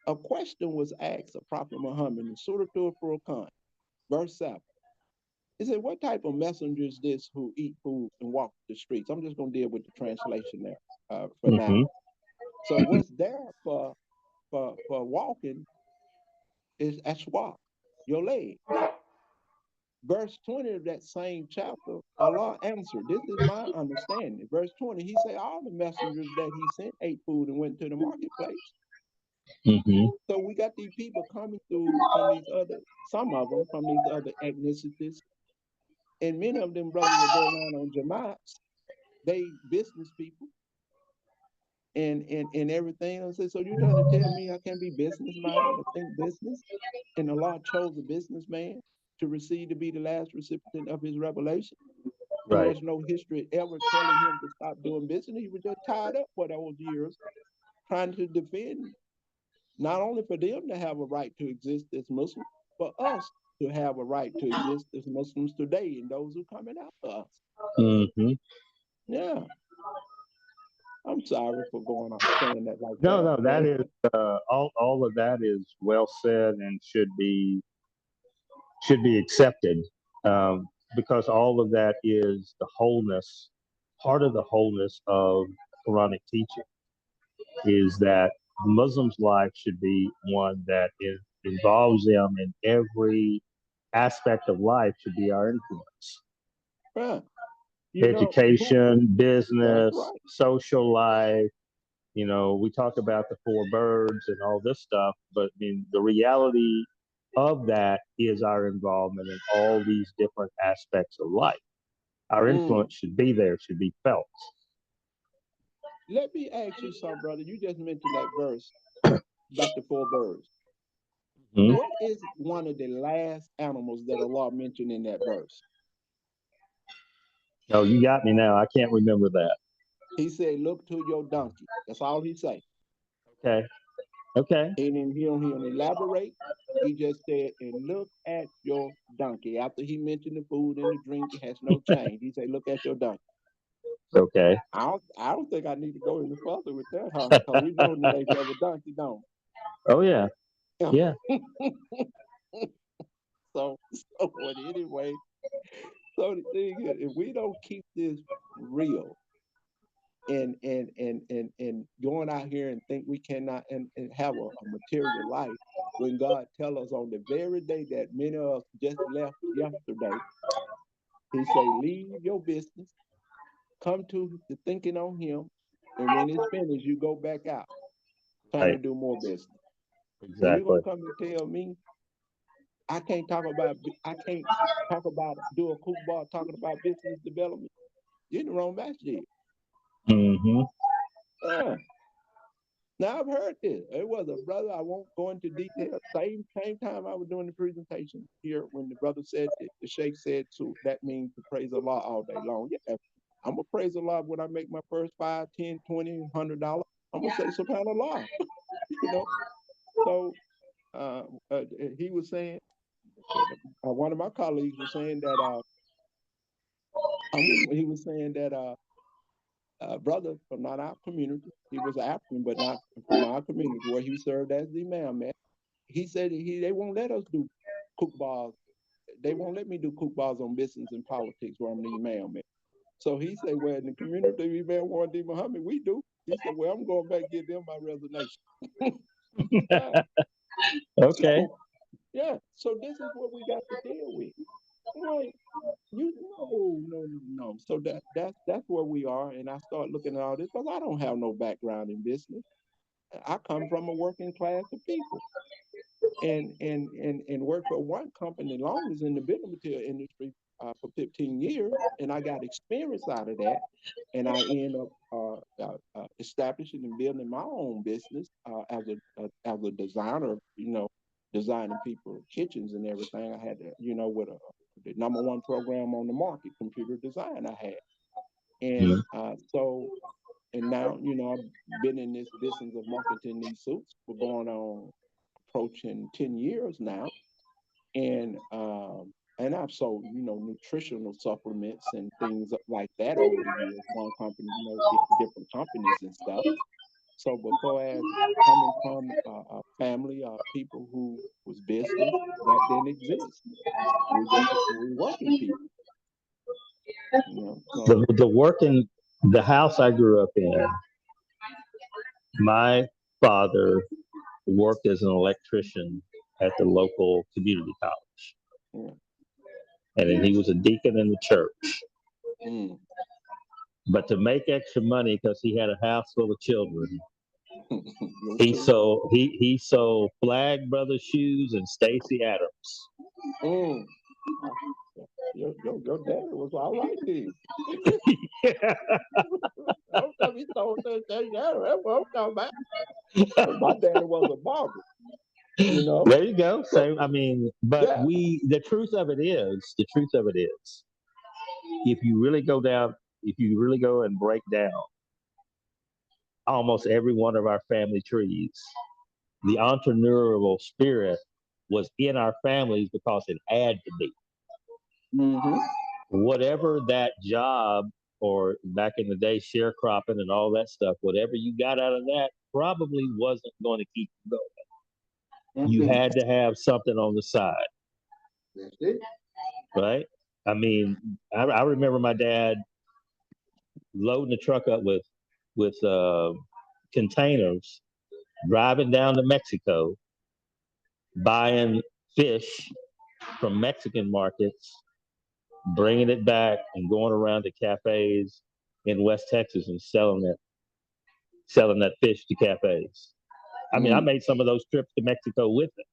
a question was asked of Prophet Muhammad in Surah Al-Furqan, verse 7. He said, what type of messenger is this who eat food and walk the streets? I'm just going to deal with the translation there for now. So what's there for walking is aswak, your leg. Verse 20 of that same chapter, Allah answered, this is my understanding. Verse 20, he said, all the messengers that he sent ate food and went to the marketplace. So we got these people coming through from these other, some of them from these other ethnicities, and many of them brothers that go around on Jama'ats, they business people and everything. I said, so you're trying to tell me I can't be business minded or think business? And Allah chose a businessman to receive to be the last recipient of his revelation. Right. There was no history ever telling him to stop doing business. He was just tied up for those years trying to defend, not only for them to have a right to exist as Muslims, but us to have a right to exist as Muslims today and those who are coming after us. Yeah. I'm sorry for going on saying that like that. No, that is all of that is well said and should be accepted, because all of that is the wholeness. Part of the wholeness of Quranic teaching is that the Muslim's life should be one that involves them in every aspect of life, should be our influence. Right. Education, business, right. Social life. You know, we talk about the four birds and all this stuff, but I mean, the reality of that is our involvement in all these different aspects of life. Our influence should be there, should be felt. Let me ask you something, brother. You just mentioned that verse about the four birds. What is one of the last animals that Allah mentioned in that verse? Oh, you got me now. I can't remember that. He said, look to your donkey. That's all he said. Okay. And then he don't elaborate. He just said, and look at your donkey. After he mentioned the food and the drink, it has no change. He said, look at your donkey. Okay. I don't think I need to go any further with that, huh? Because we know the nature of a donkey, don't we? Oh, yeah. Yeah. So anyway, so the thing is, if we don't keep this real and going out here and think we cannot and have a material life, when God tell us on the very day that many of us just left yesterday, he say, leave your business, come to the thinking on him, and when it's finished, you go back out trying to do more business. Exactly. And you're gonna come and tell me I can't talk about do a cook bar talking about business development. You're in the wrong masjid. Yeah. Now I've heard this. It was a brother, I won't go into detail. Same time I was doing the presentation here when the brother said it, the sheikh said, so that means to praise Allah all day long. Yeah. I'm gonna praise Allah when I make my first $5, $10, $20, $100. I'm gonna say subhanallah. You know. So he was saying, one of my colleagues was saying that he was saying that brother from not our community, he was African, but not from our community where he served as the imam at. He said they won't let us do kook bars. They won't let me do kook bars on business and politics where I'm the imam. So he said, well, in the community, imam want D. Muhammad, we do. He said, well, I'm going back to give them my resignation. Yeah. Okay. So, yeah. So this is what we got to deal with. Like, no. So that's where we are. And I start looking at all this because I don't have no background in business. I come from a working class of people. And worked for one company long as in the building material industry for 15 years, and I got experience out of that, and I end up establishing and building my own business as a designer, designing people kitchens and everything. I had to, with the #1 program on the market, computer design I had, and and now, I've been in this business of marketing these suits for going on approaching 10 years now. And I've sold, nutritional supplements and things like that over the years, one company, different companies and stuff. So before as coming from a family of people who was business, that didn't exist. We working people. So The house I grew up in, my father worked as an electrician at the local community college. yeah. And then he was a deacon in the church. Mm. But to make extra money, because he had a house full of children, He he sold Flag Brothers shoes and Stacy Adams. Mm. Your daddy was all right then. Yeah. He told that that's what I'm talking about. My daddy was a barber, There you go. So, So I mean, but yeah. the truth of it is, if you really go and break down almost every one of our family trees, the entrepreneurial spirit was in our families because it had to be. Mm-hmm. Whatever that job, or back in the day, sharecropping and all that stuff, whatever you got out of that probably wasn't going to keep you going. You had to have something on the side. That's it. Right? I mean, I remember my dad loading the truck up with containers, driving down to Mexico, buying fish from Mexican markets, bringing it back, and going around to cafes in West Texas and selling that fish to cafes. I mean, I made some of those trips to Mexico with him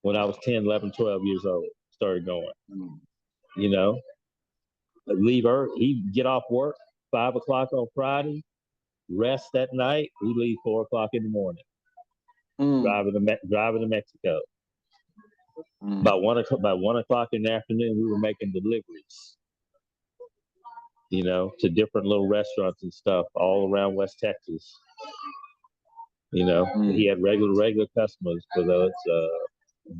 when I was 10, 11, 12 years old. Started going. Leave early. He'd get off work 5 o'clock on Friday, rest that night. We leave 4 o'clock in the morning, driving to Mexico. By 1 o'clock in the afternoon, we were making deliveries, to different little restaurants and stuff all around West Texas. He had regular customers, whether it's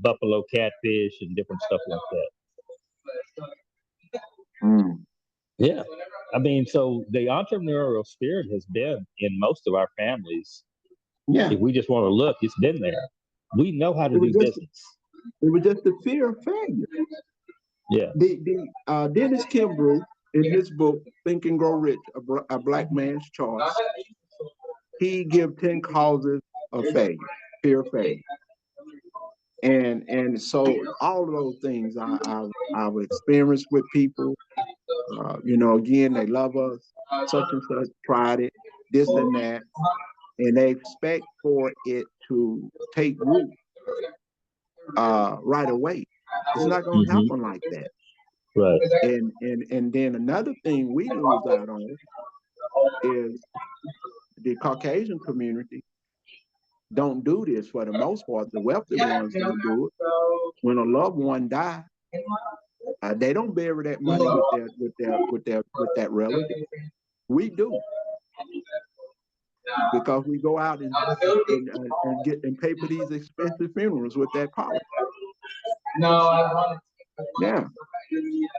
buffalo catfish and different stuff like that. Yeah. I mean, so the entrepreneurial spirit has been in most of our families. Yeah. If we just want to look, it's been there. We know how to do business. It was just the fear of failure. Yeah. Dennis Kimbrough, in his book, Think and Grow Rich, a Black Man's Choice, he gives 10 causes of failure, fear of failure. And so all of those things I've experienced with people. Again, they love us, such and such, tried it, this and that, and they expect for it to take root right away. It's not going to happen like that. Right. And then another thing we lose out on is the Caucasian community don't do this for the most part. The wealthy ones don't do it. When a loved one dies, they don't bury that money with that relative. We do, because we go out and get and pay for these expensive funerals with that policy. Yeah.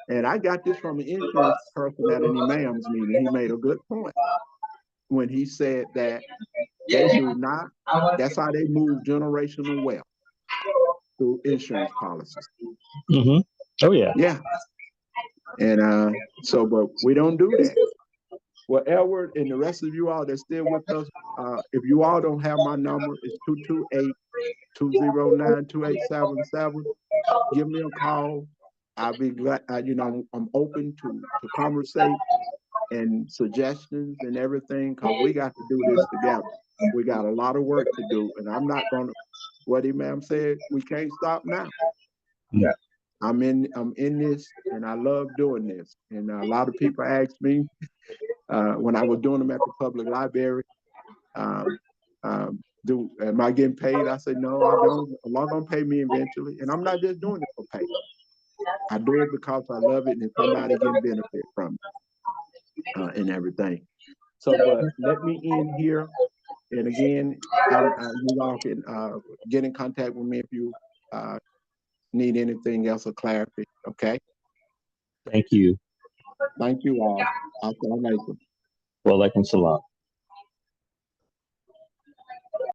And I got this from an insurance person at an imam's meeting. He made a good point when he said that they do not, that's how they move generational wealth. through insurance policies. Mm-hmm. Oh yeah. Yeah. And so, but we don't do that. Well, Edward and the rest of you all that's still with us, if you all don't have my number, it's 228-209-2877. Give me a call. I'll be glad, I'm open to conversate and suggestions and everything, because we got to do this together. We got a lot of work to do, and I'm not going to, what Imam said, we can't stop now. Yeah. I'm in this, and I love doing this. And a lot of people ask me, when I was doing them at the public library, am I getting paid? I said, no, I don't. Allah gonna pay me eventually. And I'm not just doing it for pay. I do it because I love it and somebody getting benefit from it and everything. So, but let me end here. And again, you all can get in contact with me if you need anything else or clarity. Okay. Thank you. Thank you all. Assalamu alaikum. Wa alaikum salam.